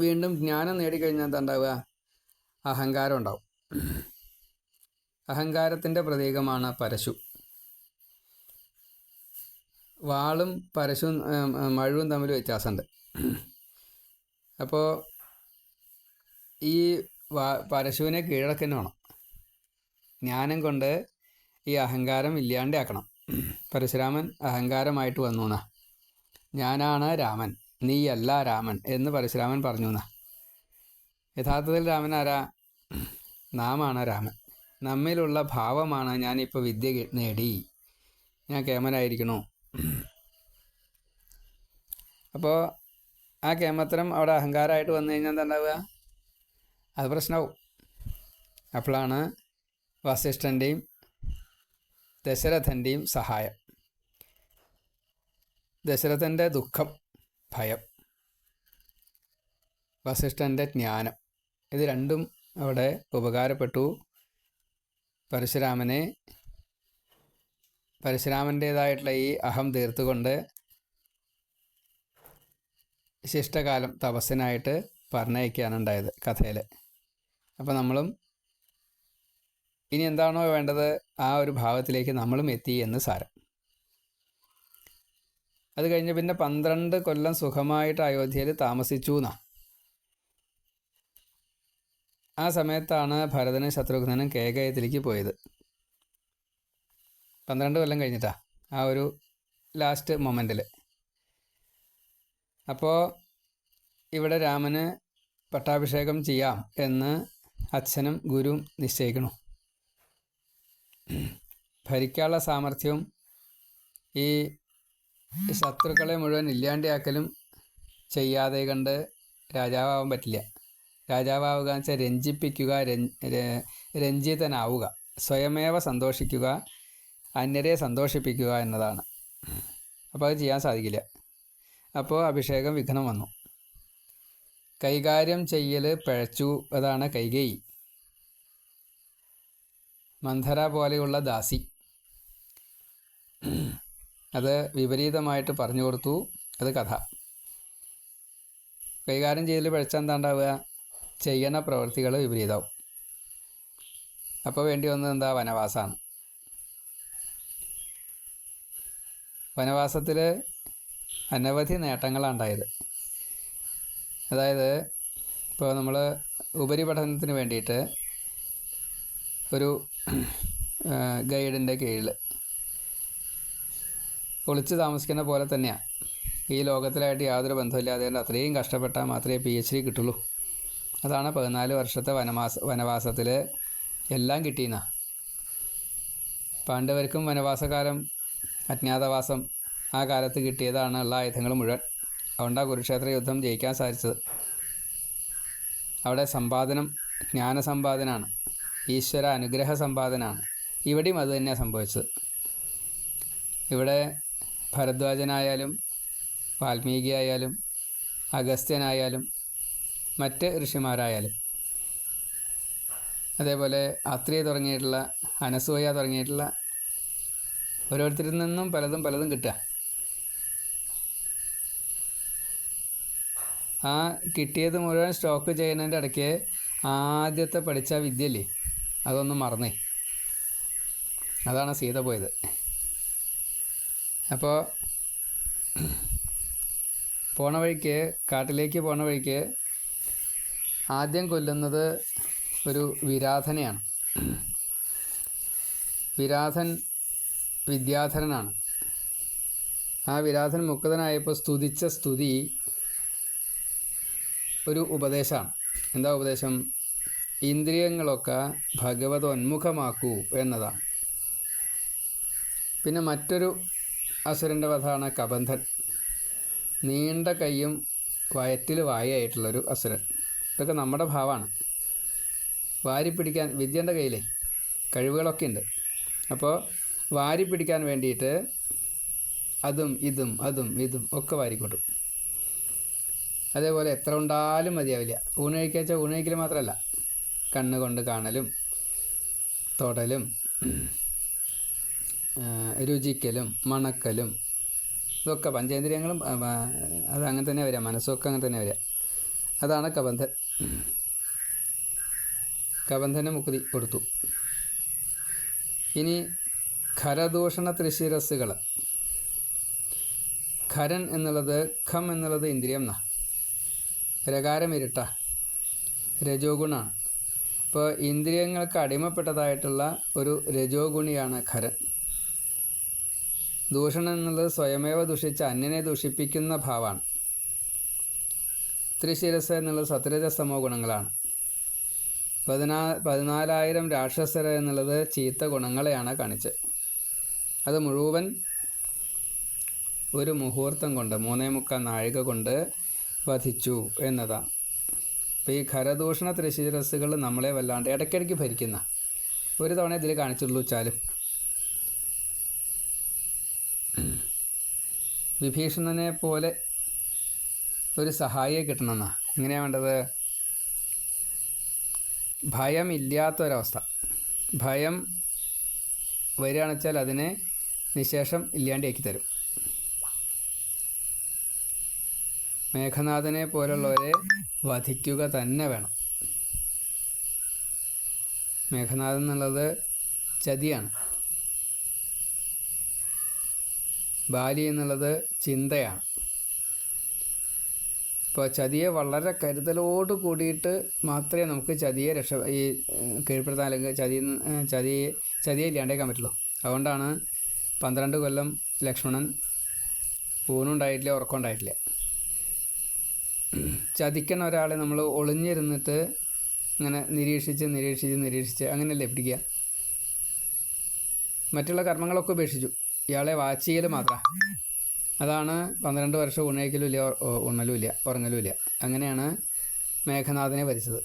വീണ്ടും ജ്ഞാനം നേടിക്കഴിഞ്ഞാൽ എന്താ ഉണ്ടാവുക? അഹങ്കാരം ഉണ്ടാവും. അഹങ്കാരത്തിൻ്റെ പ്രതീകമാണ് പരശു. വാളും പരശുവും മഴുവും തമ്മിൽ വ്യത്യാസമുണ്ട്. അപ്പോൾ ഈ പരശുവിനെ കീഴടക്കാൻ വേണം. ജ്ഞാനം കൊണ്ട് ഈ അഹങ്കാരം ഇല്ലാണ്ടാക്കണം. പരശുരാമൻ അഹങ്കാരമായിട്ട് വന്നു എന്നാ. ഞാനാണ് രാമൻ, നീയല്ല രാമൻ എന്ന് പരശുരാമൻ പറഞ്ഞു എന്നാ. യഥാർത്ഥത്തിൽ രാമൻ ആരാ? നാമാണ് രാമൻ. നമ്മിലുള്ള ഭാവമാണ് ഞാനിപ്പോൾ വിദ്യ നേടി, ഞാൻ കേമനായിരിക്കണു. അപ്പോൾ ആ കേമത്തരം അവിടെ അഹങ്കാരമായിട്ട് വന്നു കഴിഞ്ഞാൽ എന്താ ഉണ്ടാവുക? അത് പ്രശ്നമാവും. അപ്പോഴാണ് വസിഷ്ഠൻ്റെയും ദശരഥൻ്റെയും സഹായം. ദശരഥൻ്റെ ദുഃഖം, ഭയം, വസിഷ്ഠൻ്റെ ജ്ഞാനം, ഇത് രണ്ടും അവിടെ ഉപകാരപ്പെട്ടു. പരശുരാമൻ്റേതായിട്ടുള്ള ഈ അഹം തീർത്തുകൊണ്ട് ശിഷ്ടകാലം തപസ്സിനായിട്ട് പറഞ്ഞയക്കുകയാണ് ഉണ്ടായത് കഥയിൽ. അപ്പോൾ നമ്മളും ഇനി എന്താണോ വേണ്ടത് ആ ഒരു ഭാവത്തിലേക്ക് നമ്മളും എത്തി എന്ന് സാരം. അത് കഴിഞ്ഞ് പിന്നെ 12 കൊല്ലം സുഖമായിട്ട് അയോധ്യയിൽ താമസിച്ചു എന്നാ. ആ സമയത്താണ് ഭരതനും ശത്രുഘ്നനും കേകയത്തിലേക്ക് പോയത്. 12 കൊല്ലം കഴിഞ്ഞിട്ടാ, ആ ഒരു ലാസ്റ്റ് മൊമെൻറ്റിൽ. അപ്പോൾ ഇവിടെ രാമന് പട്ടാഭിഷേകം ചെയ്യാം എന്ന് അച്ഛനും ഗുരുവും നിശ്ചയിക്കണു. ഭരിക്കാനുള്ള സാമർഥ്യവും ഈ ശത്രുക്കളെ മുഴുവൻ ഇല്ലാണ്ടാക്കലും ചെയ്യാതെ കണ്ട് രാജാവാകാൻ പറ്റില്ല. രാജാവാവുക എന്ന് വെച്ചാൽ രഞ്ജിപ്പിക്കുക, രഞ്ജിതനാവുക, സ്വയമേവ സന്തോഷിക്കുക, അന്യരെ സന്തോഷിപ്പിക്കുക എന്നതാണ്. അപ്പോൾ അത് ചെയ്യാൻ സാധിക്കില്ല. അപ്പോൾ അഭിഷേകം വിഘ്നം വന്നു. കൈകാര്യം ചെയ്യൽ പിഴച്ചു. അതാണ് കൈകേയി. മന്ധര പോലെയുള്ള ദാസി അത് വിപരീതമായിട്ട് പറഞ്ഞു കൊടുത്തു. അത് കഥ. കൈകാര്യം ചെയ്യൽ പിഴച്ചാൽ എന്താ ഉണ്ടാവുക? ചെയ്യണ പ്രവൃത്തികൾ വിപരീതമാവും. അപ്പോൾ വേണ്ടി വന്നത് എന്താ? വനവാസമാണ്. വനവാസത്തിൽ അനവധി നേട്ടങ്ങളാണ് ഉണ്ടായത്. അതായത് ഇപ്പോൾ നമ്മൾ ഉപരിപഠനത്തിന് വേണ്ടിയിട്ട് ഒരു ഗൈഡിൻ്റെ കീഴിൽ ഒളിച്ച് താമസിക്കുന്ന പോലെ തന്നെയാണ്. ഈ ലോകത്തിലായിട്ട് യാതൊരു ബന്ധമില്ലാതെ അത്രയും കഷ്ടപ്പെട്ടാൽ മാത്രമേ PhD കിട്ടുള്ളൂ. അതാണ് 14 വർഷത്തെ വനവാസത്തിൽ എല്ലാം കിട്ടിയെന്നാ. പാണ്ഡവർക്കും വനവാസകാലം, അജ്ഞാതവാസം ആ കാലത്ത് കിട്ടിയതാണ് ഉള്ള ആയുധങ്ങൾ മുഴുവൻ. അതുകൊണ്ടാണ് കുരുക്ഷേത്ര യുദ്ധം ജയിക്കാൻ സാധിച്ചത്. അവിടെ സമ്പാദനം ജ്ഞാനസമ്പാദനമാണ്, ഈശ്വര അനുഗ്രഹ സമ്പാദനമാണ്. ഇവിടെയും അത് തന്നെയാണ് സംഭവിച്ചത്. ഇവിടെ ഭരദ്വാജനായാലും വാൽമീകി ആയാലും അഗസ്ത്യനായാലും മറ്റ് ഋഷിമാരായാലും അതേപോലെ അത്രി തുടങ്ങിയിട്ടുള്ള അനസൂയ തുടങ്ങിയിട്ടുള്ള ഓരോരുത്തരിൽ നിന്നും പലതും കിട്ടുക. ആ കിട്ടിയത് മുഴുവൻ സ്റ്റോക്ക് ചെയ്യുന്നതിൻ്റെ ഇടയ്ക്ക് ആദ്യത്തെ പഠിച്ച വിദ്യയില്ലേ അതൊന്നും മറന്നേ. അതാണ് സീത പോയത്. അപ്പോൾ കാട്ടിലേക്ക് പോണ വഴിക്ക് ആദ്യം കൊല്ലുന്നത് ഒരു വിരാധനെയാണ്. വിരാധൻ വിദ്യാധരനാണ്. ആ വിരാധൻ മുക്തനായപ്പോൾ സ്തുതിച്ച സ്തുതി ഒരു ഉപദേശമാണ്. എന്താ ഉപദേശം? ഇന്ദ്രിയങ്ങളൊക്കെ ഭഗവതോന്മുഖമാക്കൂ എന്നതാണ്. പിന്നെ മറ്റൊരു അസുരൻ്റെ വധമാണ് കബന്ധൻ. നീണ്ട കൈയും വയറ്റിൽ വായായിട്ടുള്ളൊരു അസുരൻ. ഇതൊക്കെ നമ്മുടെ ഭാവമാണ്. വാരിപ്പിടിക്കാൻ വിദ്യൻ്റെ കയ്യിലെ കഴിവുകളൊക്കെ ഉണ്ട്. അപ്പോൾ വാരിപ്പിടിക്കാൻ വേണ്ടിയിട്ട് അതും ഇതും ഒക്കെ വാരിക്കൊണ്ടും. അതേപോലെ എത്ര ഉണ്ടാലും മതിയാവില്ല. ഊണ് കഴിക്കാച്ചാൽ ഊണ് കഴിക്കൽ മാത്രമല്ല, കണ്ണുകൊണ്ട് കാണലും തൊടലും രുചിക്കലും മണക്കലും ഇതൊക്കെ പഞ്ചേന്ദ്രിയങ്ങളും അത് അങ്ങനെ തന്നെ വരിക. മനസ്സൊക്കെ അങ്ങനെ തന്നെ വരിക. അതാണ് കബന്ധൻ. കബന്ധന് മുക്തി കൊടുത്തു. ഇനി ഖരദൂഷണ ത്രിശിരസ്സുകൾ. ഖരൻ എന്നുള്ളത് ഖം എന്നുള്ളത് ഇന്ദ്രിയം എന്നാ. രകാരം ഇരുട്ട രജോ ഗുണമാണ്. അപ്പോൾ ഇന്ദ്രിയങ്ങൾക്ക് അടിമപ്പെട്ടതായിട്ടുള്ള ഒരു രജോ ഗുണിയാണ് ഖരൻ. ദൂഷണം എന്നുള്ളത് സ്വയമേവ ദുഷിച്ച് അന്യനെ ദുഷിപ്പിക്കുന്ന ഭാവമാണ്. ത്രിശിരസ് എന്നുള്ളത് സത്വരജസ്തമോ ഗുണങ്ങളാണ്. 14,000 രാക്ഷസര എന്നുള്ളത് ചീത്ത ഗുണങ്ങളെയാണ് കാണിച്ചത്. അത് മുഴുവൻ ഒരു മുഹൂർത്തം കൊണ്ട് 3.25 നാഴിക കൊണ്ട് വധിച്ചു എന്നതാണ്. അപ്പോൾ ഈ ഖരദൂഷണ ത്രിശിരസ്സുകൾ നമ്മളെ വല്ലാണ്ട് ഇടയ്ക്കിടയ്ക്ക് ഭരിക്കുന്ന ഒരു തവണ ഇതിൽ കാണിച്ചുള്ളൂ വെച്ചാലും. വിഭീഷണനെ പോലെ ഒരു സഹായിയെ കിട്ടണമെന്നാണ്. എങ്ങനെയാണ് വേണ്ടത്? ഭയമില്ലാത്തൊരവസ്ഥ. ഭയം വരികയാണെന്ന് വെച്ചാൽ അതിനെ നിശേഷം ഇല്ലാണ്ടാക്കി തരും. മേഘനാഥനെ പോലുള്ളവരെ വധിക്കുക തന്നെ വേണം. മേഘനാഥൻ എന്നുള്ളത് ചതിയാണ്. ബാലി എന്നുള്ളത് ചിന്തയാണ്. അപ്പോൾ ചതിയെ വളരെ കരുതലോട് കൂടിയിട്ട് മാത്രമേ നമുക്ക് ചതിയെ ഈ കീഴ്പ്പെടുത്താൻ അല്ലെങ്കിൽ ചതിയെ ഇല്ലാണ്ടേക്കാൻ പറ്റുള്ളൂ. അതുകൊണ്ടാണ് 12 കൊല്ലം ലക്ഷ്മണൻ ഊണുണ്ടായിട്ടില്ല, ഉറക്കമുണ്ടായിട്ടില്ല. ചതിക്കണ ഒരാളെ നമ്മൾ ഒളിഞ്ഞിരുന്നിട്ട് ഇങ്ങനെ നിരീക്ഷിച്ച് അങ്ങനെയല്ലേ പിടിക്കുക. മറ്റുള്ള കർമ്മങ്ങളൊക്കെ ഉപേക്ഷിച്ചു. ഇയാളെ വാച്ച് ചെയ്യൽ മാത്രം. അതാണ് 12 വർഷം ഉണയിക്കലും ഇല്ല, ഉണ്ണലും ഇല്ല, ഉറങ്ങലും ഇല്ല. അങ്ങനെയാണ് മേഘനാഥനെ വരിച്ചത്.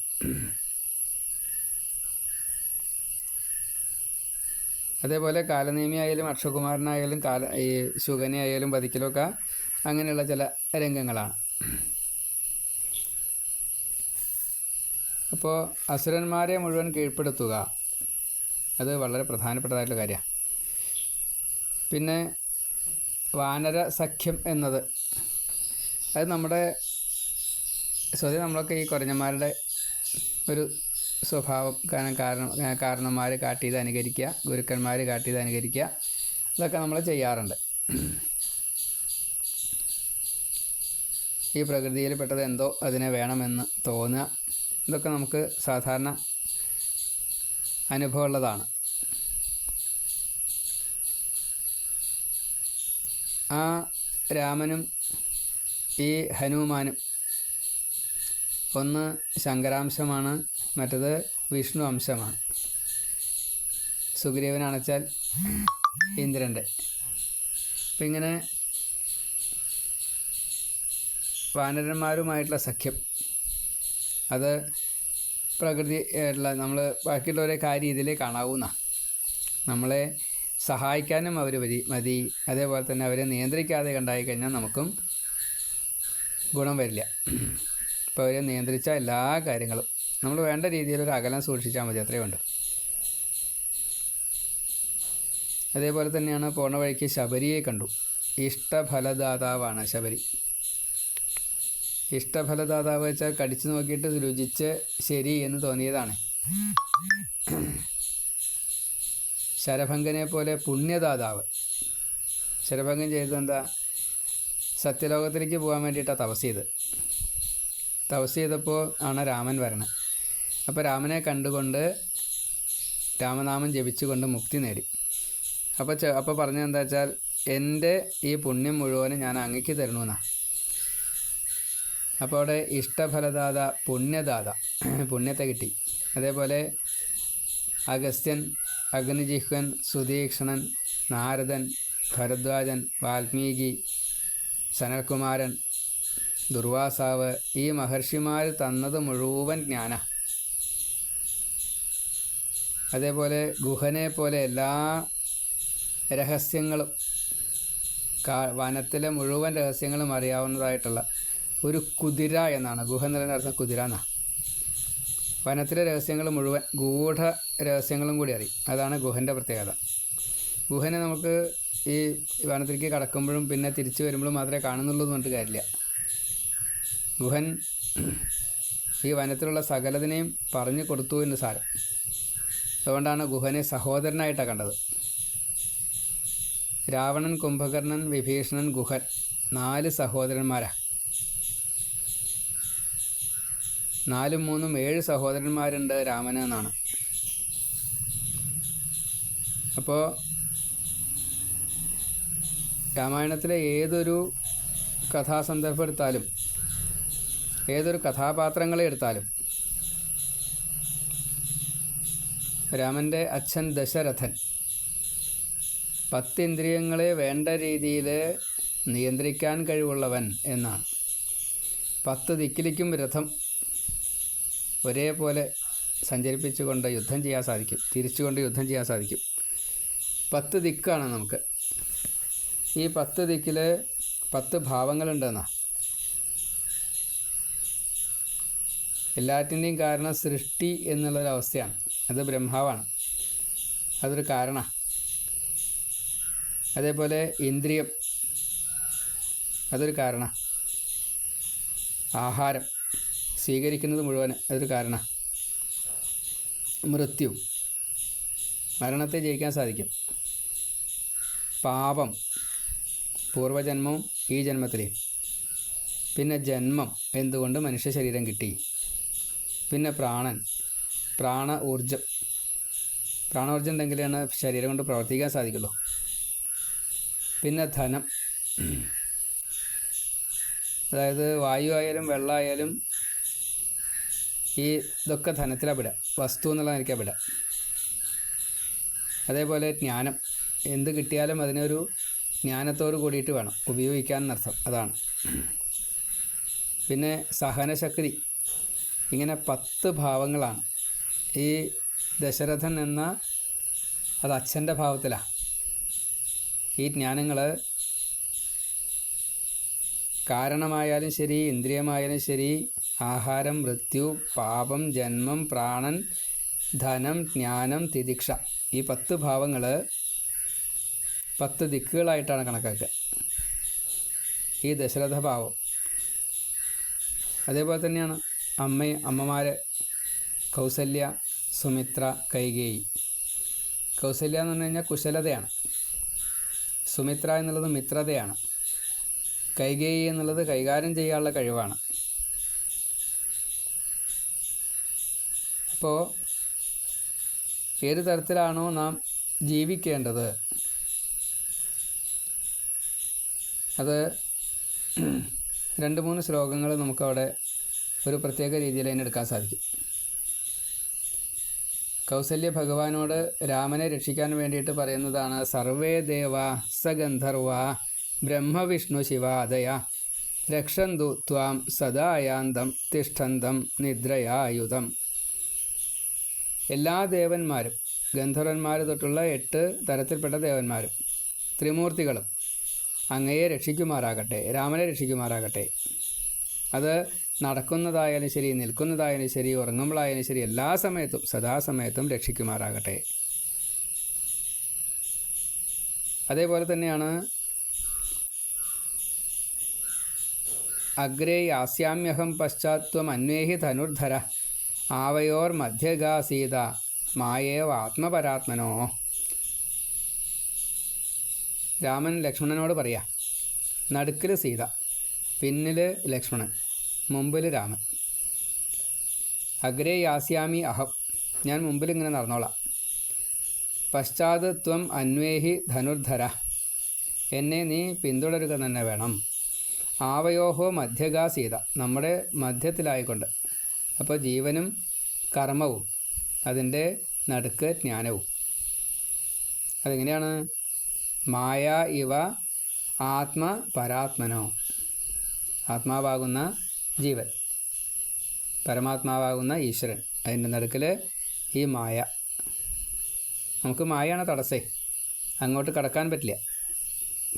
അതേപോലെ കാലനേമിയായാലും അക്ഷകുമാരനായാലും ഈ ശുഗനെ ആയാലും വധിക്കലൊക്കെ അങ്ങനെയുള്ള ചില രംഗങ്ങളാണ്. അപ്പോൾ അസുരന്മാരെ മുഴുവൻ കീഴ്പ്പെടുത്തുക അത് വളരെ പ്രധാനപ്പെട്ടതായിട്ടുള്ള കാര്യമാണ്. പിന്നെ വാനര സഖ്യം എന്നത് അത് നമ്മളൊക്കെ ഈ കുറഞ്ഞന്മാരുടെ ഒരു സ്വഭാവം. കാരണന്മാർ കാട്ടിയത് അനുകരിക്കുക, ഗുരുക്കന്മാർ കാട്ടിയത് അനുകരിക്കുക, ഇതൊക്കെ നമ്മൾ ചെയ്യാറുണ്ട്. ഈ പ്രകൃതിയിൽ പെട്ടത് എന്തോ അതിനെ വേണമെന്ന് തോന്നുക, ഇതൊക്കെ നമുക്ക് സാധാരണ അനുഭവമുള്ളതാണ്. ആ രാമനും ഈ ഹനുമാനും ഒന്ന് ശങ്കരാംശമാണ്, മറ്റത് വിഷ്ണു അംശമാണ്. സുഗ്രീവനാണെച്ചാൽ ഇന്ദ്രൻ്റെ. അപ്പം ഇങ്ങനെ വാനരന്മാരുമായിട്ടുള്ള സഖ്യം അത് പ്രകൃതി നമ്മൾ ബാക്കിയുള്ളവരെ കാര്യം ഇതിലേ കാണാവുന്ന. നമ്മളെ സഹായിക്കാനും അവർ മതി. അതേപോലെ തന്നെ അവരെ നിയന്ത്രിക്കാതെ കണ്ടായി കഴിഞ്ഞാൽ നമുക്കും ഗുണം വരില്ല. അപ്പോൾ അവരെ നിയന്ത്രിച്ച എല്ലാ കാര്യങ്ങളും നമ്മൾ വേണ്ട രീതിയിലൊരു അകലം സൂക്ഷിച്ചാൽ മതി, അത്രയേ വേണ്ടു. അതേപോലെ തന്നെയാണ് പോണ വഴിക്ക് ശബരിയെ കണ്ടു. ഇഷ്ടഫലദാതാവാണ് ശബരി. ഇഷ്ടഫലദാതാവ് വെച്ചാൽ കടിച്ചു നോക്കിയിട്ട് രുചിച്ച് ശരി എന്ന് തോന്നിയതാണ്. ശരഭംഗനെ പോലെ പുണ്യദാതാവ്. ശരഭംഗൻ ചെയ്തത് എന്താ? സത്യലോകത്തിലേക്ക് പോകാൻ വേണ്ടിയിട്ടാണ് തപസ് ചെയ്തപ്പോൾ ആണ് രാമൻ വരണത്. അപ്പോൾ രാമനെ കണ്ടുകൊണ്ട് രാമനാമം ജപിച്ചുകൊണ്ട് മുക്തി നേടി. അപ്പോൾ പറഞ്ഞത് എന്താ വെച്ചാൽ, എൻ്റെ ഈ പുണ്യം മുഴുവനും ഞാൻ അങ്ങയ്ക്ക് തരണമെന്നാണ്. അപ്പോൾ അവിടെ ഇഷ്ടഫലദാത, പുണ്യദാത, പുണ്യത്തെ കിട്ടി. അതേപോലെ അഗസ്ത്യൻ, അഗ്നിജിഹ്വൻ, സുതീക്ഷണൻ, നാരദൻ, ഭരദ്വാജൻ, വാൽമീകി, സനൽകുമാരൻ, ദുർവാസാവ്, ഈ മഹർഷിമാർ തന്നത് മുഴുവൻ ജ്ഞാന. അതേപോലെ ഗുഹനെ പോലെ എല്ലാ രഹസ്യങ്ങളും, വനത്തിലെ മുഴുവൻ രഹസ്യങ്ങളും അറിയാവുന്നതായിട്ടുള്ള ഒരു കുതിര എന്നാണ്. ഗുഹ എന്നുള്ള അർത്ഥം കുതിര എന്നാണ്. വനത്തിലെ രഹസ്യങ്ങൾ മുഴുവൻ, ഗൂഢ രഹസ്യങ്ങളും കൂടി അറിയും. അതാണ് ഗുഹൻ്റെ പ്രത്യേകത. ഗുഹനെ നമുക്ക് ഈ വനത്തിലേക്ക് കടക്കുമ്പോഴും പിന്നെ തിരിച്ചു വരുമ്പോഴും മാത്രമേ കാണുന്നുള്ളൂ എന്ന് പറഞ്ഞിട്ട് കാര്യമില്ല. ഗുഹൻ ഈ വനത്തിലുള്ള സകലതിനെയും പറഞ്ഞു കൊടുത്തു എന്ന് സാരം. അതുകൊണ്ടാണ് ഗുഹനെ സഹോദരനായിട്ടാണ് കണ്ടത്. രാവണൻ, കുംഭകർണൻ, വിഭീഷണൻ, ഗുഹൻ 4 സഹോദരന്മാരാണ്. 4ഉം 3ഉം 7 സഹോദരന്മാരുണ്ട് രാമന് എന്നാണ്. അപ്പോൾ രാമായണത്തിലെ ഏതൊരു കഥാസന്ദർഭം എടുത്താലും, ഏതൊരു കഥാപാത്രങ്ങളെ എടുത്താലും, രാമൻ്റെ അച്ഛൻ ദശരഥൻ 10 ഇന്ദ്രിയങ്ങളെ വേണ്ട രീതിയിൽ നിയന്ത്രിക്കാൻ കഴിവുള്ളവൻ എന്നാണ്. 10 ദിക്കിലേക്കും രഥം ഒരേപോലെ സഞ്ചരിപ്പിച്ചുകൊണ്ട് യുദ്ധം ചെയ്യാൻ സാധിക്കും, തിരിച്ചുകൊണ്ട് യുദ്ധം ചെയ്യാൻ സാധിക്കും. 10 ദിക്കാണ് നമുക്ക്. ഈ 10 ദിക്കിൽ 10 ഭാവങ്ങളുണ്ടെന്നാണ്. എല്ലാറ്റിൻ്റെയും കാരണം സൃഷ്ടി എന്നുള്ളൊരവസ്ഥയാണ്. അത് ബ്രഹ്മാവാണ്, അതൊരു കാരണമാണ്. അതേപോലെ ഇന്ദ്രിയം, അതൊരു കാരണം. ആഹാരം സ്വീകരിക്കുന്നത് മുഴുവൻ അതൊരു കാരണം. മൃത്യു, മരണത്തെ ജയിക്കാൻ സാധിക്കും. പാപം, പൂർവജന്മവും ഈ ജന്മത്തിലെയും. പിന്നെ ജന്മം, എന്തുകൊണ്ട് മനുഷ്യ ശരീരം കിട്ടി. പിന്നെ പ്രാണൻ, ഊർജം ഉണ്ടെങ്കിലാണ് ശരീരം കൊണ്ട് പ്രവർത്തിക്കാൻ സാധിക്കുള്ളൂ. പിന്നെ ധനം, അതായത് വായു ആയാലും വെള്ളമായാലും ഇതൊക്കെ ധനത്തിലാണ് പെടുക, വസ്തു എന്നുള്ളതായിരിക്കാം പെടുക. അതേപോലെ ജ്ഞാനം, എന്ത് കിട്ടിയാലും അതിനൊരു ജ്ഞാനത്തോട് കൂടിയിട്ട് വേണം ഉപയോഗിക്കാൻ എന്നർത്ഥം, അതാണ്. പിന്നെ സഹനശക്തി, ഇങ്ങനെ 10 ഭാവങ്ങളാണ്. ഈ ദശരഥൻ അത് അച്ഛൻ്റെ ഭാവത്തിലാണ്. ഈ ജ്ഞാനങ്ങൾ കാരണമായാലും ശരി, ഇന്ദ്രിയമായാലും ശരി, ആഹാരം, മൃത്യു, പാപം, ജന്മം, പ്രാണൻ, ധനം, ജ്ഞാനം, തിദിക്ഷ, ഈ 10 ഭാവങ്ങൾ 10 ദിക്കുകളായിട്ടാണ് കണക്കാക്കുക ഈ ദശരഥ ഭാവം. അതേപോലെ തന്നെയാണ് അമ്മമാർ, കൗസല്യ, സുമിത്ര, കൈകേയി. കൗസല്യ എന്ന് പറഞ്ഞു കഴിഞ്ഞാൽ കുശലതയാണ്. സുമിത്ര എന്നുള്ളത് മിത്രതയാണ്. കൈകേയി എന്നുള്ളത് കൈകാര്യം ചെയ്യാനുള്ള കഴിവാണ്. അപ്പോൾ ഏത് തരത്തിലാണോ നാം ജീവിക്കേണ്ടത് അത് 2-3 ശ്ലോകങ്ങൾ നമുക്കവിടെ ഒരു പ്രത്യേക രീതിയിൽ അതിനെ എടുക്കാൻ സാധിക്കും. കൗസല്യ ഭഗവാനോട് രാമനെ രക്ഷിക്കാൻ വേണ്ടിയിട്ട് പറയുന്നതാണ്, സർവേ ദേവ സഗന്ധർവ ബ്രഹ്മവിഷ്ണു ശിവാദയ രക്ഷന്തു ത്വാം സദായാന്തം തിഷ്ഠന്തം നിദ്രയായുധം. എല്ലാ ദേവന്മാരും, ഗന്ധർവന്മാർ തൊട്ടുള്ള 8 തരത്തിൽപ്പെട്ട ദേവന്മാരും ത്രിമൂർത്തികളും അങ്ങയെ രക്ഷിക്കുമാറാകട്ടെ, രാമനെ രക്ഷിക്കുമാറാകട്ടെ. അത് നടക്കുന്നതായാലും ശരി, നിൽക്കുന്നതായാലും ശരി, ഉറങ്ങുമ്പോഴായാലും ശരി, എല്ലാ സമയത്തും സദാസമയത്തും രക്ഷിക്കുമാറാകട്ടെ. അതേപോലെ തന്നെയാണ് അഗ്രേ യാസ്യാമ്യഹം പശ്ചാത്വം അന്വേഹി ധനുർധര ആവയോർ മധ്യഗാ സീത മായേവ ആത്മപരാത്മനോ. രാമൻ ലക്ഷ്മണനോട് പറയാ, നടുക്കിൽ സീത, പിന്നിൽ ലക്ഷ്മണൻ, മുമ്പിൽ രാമൻ. അഗ്രേ യാസ്യാമി അഹം, ഞാൻ മുമ്പിൽ ഇങ്ങനെ നടന്നോളാം. പശ്ചാത് ത്വം അന്വേഹി ധനുർധര, എന്നെ നീ പിന്തുടരുക തന്നെ വേണം. ആവയോഹോ മധ്യഗാ സീത, നമ്മുടെ മധ്യത്തിലായിക്കൊണ്ട്. അപ്പോൾ ജീവനും കർമ്മവും അതിൻ്റെ നടുക്ക് ജ്ഞാനവും. അതെങ്ങനെയാണ്? മായ ഇവ ആത്മപരാത്മനോ, ആത്മാവാകുന്ന ജീവൻ, പരമാത്മാവാകുന്ന ഈശ്വരൻ, അതിൻ്റെ നടുക്കിൽ ഈ മായ. നമുക്ക് മായയാണ് തടസ്സേ, അങ്ങോട്ട് കടക്കാൻ പറ്റില്ല,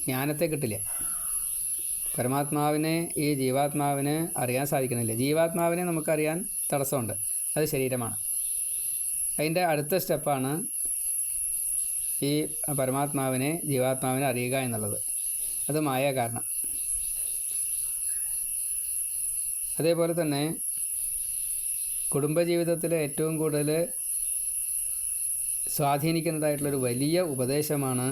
ജ്ഞാനത്തെ കിട്ടില്ല. പരമാത്മാവിനെ ഈ ജീവാത്മാവിന് അറിയാൻ സാധിക്കുന്നില്ല. ജീവാത്മാവിനെ നമുക്കറിയാൻ തടസ്സമുണ്ട്, അത് ശരീരമാണ്. അതിൻ്റെ അടുത്ത സ്റ്റെപ്പാണ് ഈ പരമാത്മാവിനെ ജീവാത്മാവിനെ അറിയുക എന്നുള്ളത്. അത് മായ കാരണം. അതേപോലെ തന്നെ കുടുംബജീവിതത്തിൽ ഏറ്റവും കൂടുതൽ സ്വാധീനിക്കുന്നതായിട്ടുള്ളൊരു വലിയ ഉപദേശമാണ്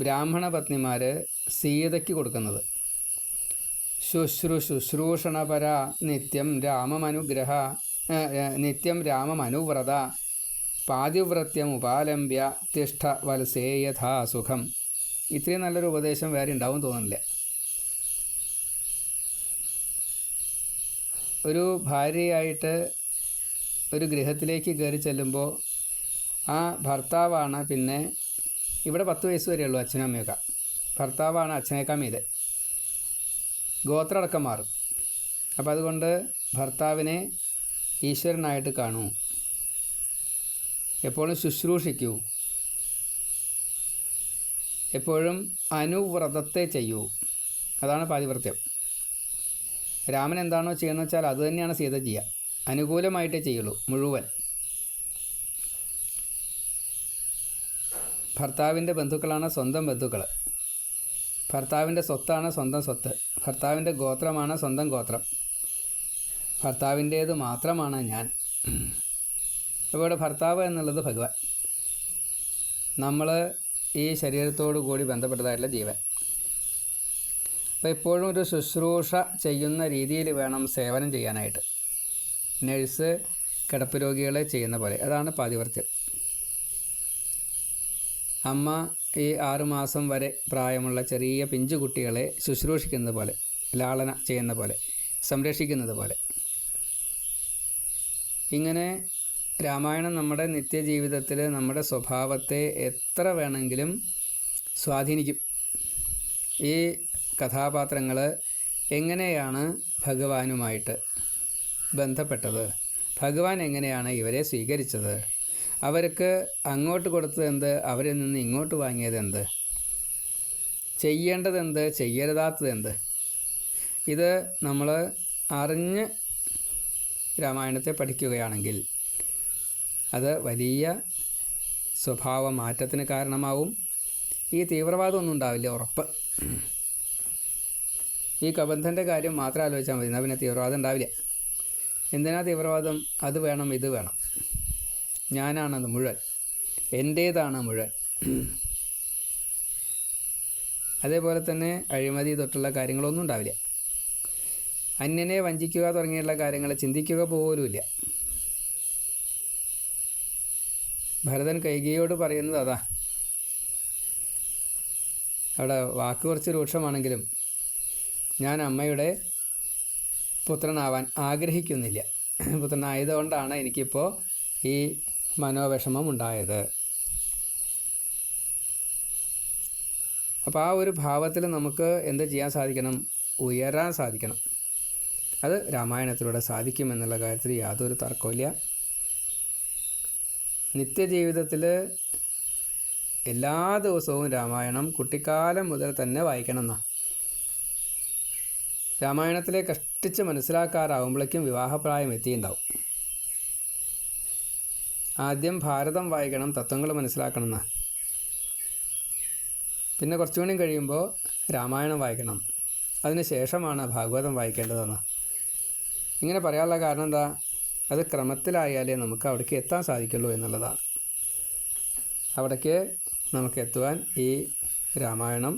ബ്രാഹ്മണ പത്നിമാർ സീതയ്ക്ക് കൊടുക്കുന്നത്. ശുശ്രൂഷണപര നിത്യം രാമമനുവ്രത പാതിവ്രത്യം ഉപാലംബ്യ തിഷ്ഠ വത്സേ യഥാ സുഖം. ഇത്രയും നല്ലൊരു ഉപദേശം വേറെ ഉണ്ടാവും തോന്നുന്നില്ല. ഒരു ഭാര്യയായിട്ട് ഒരു ഗൃഹത്തിലേക്ക് കയറി ചെല്ലുമ്പോൾ ആ ഭർത്താവാണ് പിന്നെ, ഇവിടെ 10 വയസ്സ് വരെയുള്ളൂ അച്ഛനും അമ്മയൊക്കെ, ഭർത്താവാണ് അച്ഛനേക്കാൾ മീതെ, ഗോത്രടക്കം മാറും. അപ്പോൾ അതുകൊണ്ട് ഭർത്താവിനെ ഈശ്വരനായിട്ട് കാണൂ, എപ്പോഴും ശുശ്രൂഷിക്കൂ, എപ്പോഴും അനുവ്രതത്തെ ചെയ്യൂ. അതാണ് പാതിവ്രത്യം. രാമൻ എന്താണോ ചെയ്യുന്നത് വെച്ചാൽ അത് തന്നെയാണ് സീത ചെയ്യുക, അനുകൂലമായിട്ടേ ചെയ്യുള്ളൂ മുഴുവൻ. ഭർത്താവിൻ്റെ ബന്ധുക്കളാണ് സ്വന്തം ബന്ധുക്കൾ, ഭർത്താവിൻ്റെ സ്വത്താണ് സ്വന്തം സ്വത്ത്, ഭർത്താവിൻ്റെ ഗോത്രമാണ് സ്വന്തം ഗോത്രം, ഭർത്താവിൻ്റേത് മാത്രമാണ് ഞാൻ. അപ്പോൾ ഇവിടെ ഭർത്താവ് എന്നുള്ളത് ഭഗവാൻ, നമ്മൾ ഈ ശരീരത്തോടു കൂടി ബന്ധപ്പെട്ടതായിട്ടുള്ള ജീവൻ. അപ്പോൾ എപ്പോഴും ഒരു ശുശ്രൂഷ ചെയ്യുന്ന രീതിയിൽ വേണം സേവനം ചെയ്യാനായിട്ട്. നഴ്സ് കിടപ്പ് രോഗികളെ ചെയ്യുന്ന പോലെ, അതാണ് പാതിവ്രത്യം. അമ്മ ഈ 6 മാസം വരെ പ്രായമുള്ള ചെറിയ പിഞ്ചു കുട്ടികളെ ശുശ്രൂഷിക്കുന്നത് പോലെ, ലാളന ചെയ്യുന്ന പോലെ, സംരക്ഷിക്കുന്നത് പോലെ. ഇങ്ങനെ രാമായണം നമ്മുടെ നിത്യജീവിതത്തിൽ നമ്മുടെ സ്വഭാവത്തെ എത്ര വേണമെങ്കിലും സ്വാധീനിക്കും. ഈ കഥാപാത്രങ്ങൾ എങ്ങനെയാണ് ഭഗവാനുമായിട്ട് ബന്ധപ്പെട്ടത്, ഭഗവാൻ എങ്ങനെയാണ് ഇവരെ സ്വീകരിച്ചത്, അവർക്ക് അങ്ങോട്ട് കൊടുത്തത് എന്ത്, അവരിൽ നിന്ന് ഇങ്ങോട്ട് വാങ്ങിയത് എന്ത്, ചെയ്യേണ്ടതെന്ത്, ചെയ്യരുതാത്തത് എന്ത്, ഇത് നമ്മൾ അറിഞ്ഞ് രാമായണത്തെ പഠിക്കുകയാണെങ്കിൽ അത് വലിയ സ്വഭാവ മാറ്റത്തിന് കാരണമാവും. ഈ തീവ്രവാദമൊന്നും ഉണ്ടാവില്ല, ഉറപ്പ്. ഈ കബന്ധൻ്റെ കാര്യം മാത്രം ആലോചിച്ചാൽ മതി, എന്നാൽ പിന്നെ തീവ്രവാദം ഉണ്ടാവില്ല. എന്തിനാ തീവ്രവാദം? അത് വേണം, ഇത് വേണം, ഞാനാണത് മുഴുവൻ, എൻ്റേതാണ് മുഴുവൻ. അതേപോലെ തന്നെ അഴിമതി തൊട്ടുള്ള കാര്യങ്ങളൊന്നും ഉണ്ടാവില്ല. അന്യനെ വഞ്ചിക്കുക തുടങ്ങിയുള്ള കാര്യങ്ങൾ ചിന്തിക്കുക പോലുമില്ല. ഭരതൻ കൈകേയിയോട് പറയുന്നത് അതാ. അവിടെ വാക്ക് കുറച്ച് രൂക്ഷമാണെങ്കിലും ഞാൻ അമ്മയുടെ പുത്രനാവാൻ ആഗ്രഹിക്കുന്നില്ല, പുത്രനായതുകൊണ്ടാണ് എനിക്കിപ്പോൾ ഈ മനോവിഷമം ഉണ്ടായത്. അപ്പോൾ ആ ഒരു ഭാവത്തിൽ നമുക്ക് എന്ത് ചെയ്യാൻ സാധിക്കണം? ഉയരാൻ സാധിക്കണം. അത് രാമായണത്തിലൂടെ സാധിക്കുമെന്നുള്ള കാര്യത്തിൽ യാതൊരു തർക്കമില്ല. നിത്യജീവിതത്തിൽ എല്ലാ ദിവസവും രാമായണം കുട്ടിക്കാലം മുതൽ തന്നെ വായിക്കണം എന്നാണ്. രാമായണത്തിലെ കഷ്ടിച്ച് മനസ്സിലാക്കാറാവുമ്പോഴേക്കും വിവാഹപ്രായം എത്തിയിട്ടുണ്ടാവും. ആദ്യം ഭാരതം വായിക്കണം, തത്വങ്ങൾ മനസ്സിലാക്കണം എന്നാ. പിന്നെ കുറച്ചുകൂടി കഴിയുമ്പോൾ രാമായണം വായിക്കണം, അതിന് ശേഷമാണ് ഭാഗവതം വായിക്കേണ്ടതെന്ന്. ഇങ്ങനെ പറയാനുള്ള കാരണം എന്താ? അത് ക്രമത്തിലായാലേ നമുക്ക് അവിടേക്ക് എത്താൻ സാധിക്കുള്ളൂ എന്നുള്ളതാണ്. അവിടേക്ക് നമുക്ക് എത്തുവാൻ ഈ രാമായണം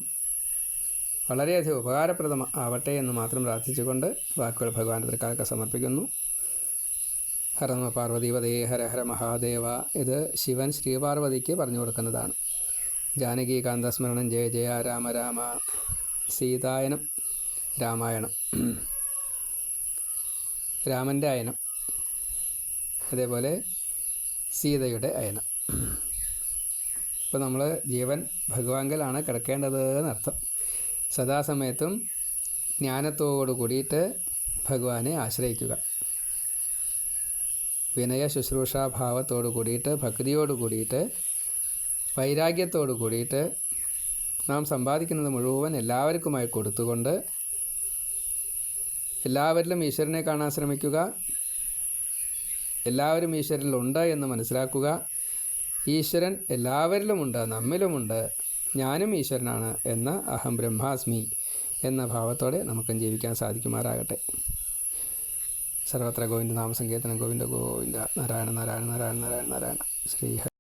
വളരെയധികം ഉപകാരപ്രദം ആവട്ടെ എന്ന് മാത്രം പ്രാർത്ഥിച്ചുകൊണ്ട് വാക്കുകൾ ഭഗവാന്റെ തൃക്കാലൊക്കെ സമർപ്പിക്കുന്നു. ഹര നമ പാർവതീപതേ ഹര ഹര മഹാദേവ. ഇത് ശിവൻ ശ്രീപാർവതിക്ക് പറഞ്ഞു കൊടുക്കുന്നതാണ്. ജാനകി കാന്തസ്മരണം ജയ ജയ രാമ രാമ. സീതായനം രാമായണം, രാമൻ്റെ അയനം, അതേപോലെ സീതയുടെ അയനം. ഇപ്പോൾ നമ്മൾ ജീവൻ ഭഗവാങ്കലാണ് കിടക്കേണ്ടത് എന്നർത്ഥം. സദാസമയത്തും ജ്ഞാനത്തോടു കൂടിയിട്ട് ഭഗവാനെ ആശ്രയിക്കുക. വിനയ ശുശ്രൂഷാഭാവത്തോടു കൂടിയിട്ട്, ഭക്തിയോടു കൂടിയിട്ട്, വൈരാഗ്യത്തോടു കൂടിയിട്ട് നാം സമ്പാദിക്കുന്നത് മുഴുവൻ എല്ലാവർക്കുമായി കൊടുത്തുകൊണ്ട് എല്ലാവരിലും ഈശ്വരനെ കാണാൻ ശ്രമിക്കുക. എല്ലാവരും ഈശ്വരനിലുണ്ട് എന്ന് മനസ്സിലാക്കുക. ഈശ്വരൻ എല്ലാവരിലുമുണ്ട്, നമ്മിലുമുണ്ട്, ഞാനും ഈശ്വരനാണ് എന്ന അഹം ബ്രഹ്മാസ്മി എന്ന ഭാവത്തോടെ നമുക്കും ജീവിക്കാൻ സാധിക്കുമാറാകട്ടെ. സർവത്ര ഗോവിന്ദ നാമസങ്കീർത്തനം. ഗോവിന്ദ ഗോവിന്ദ. നാരായണ നാരായണ നാരായണ നാരായണ നാരായണ. ശ്രീ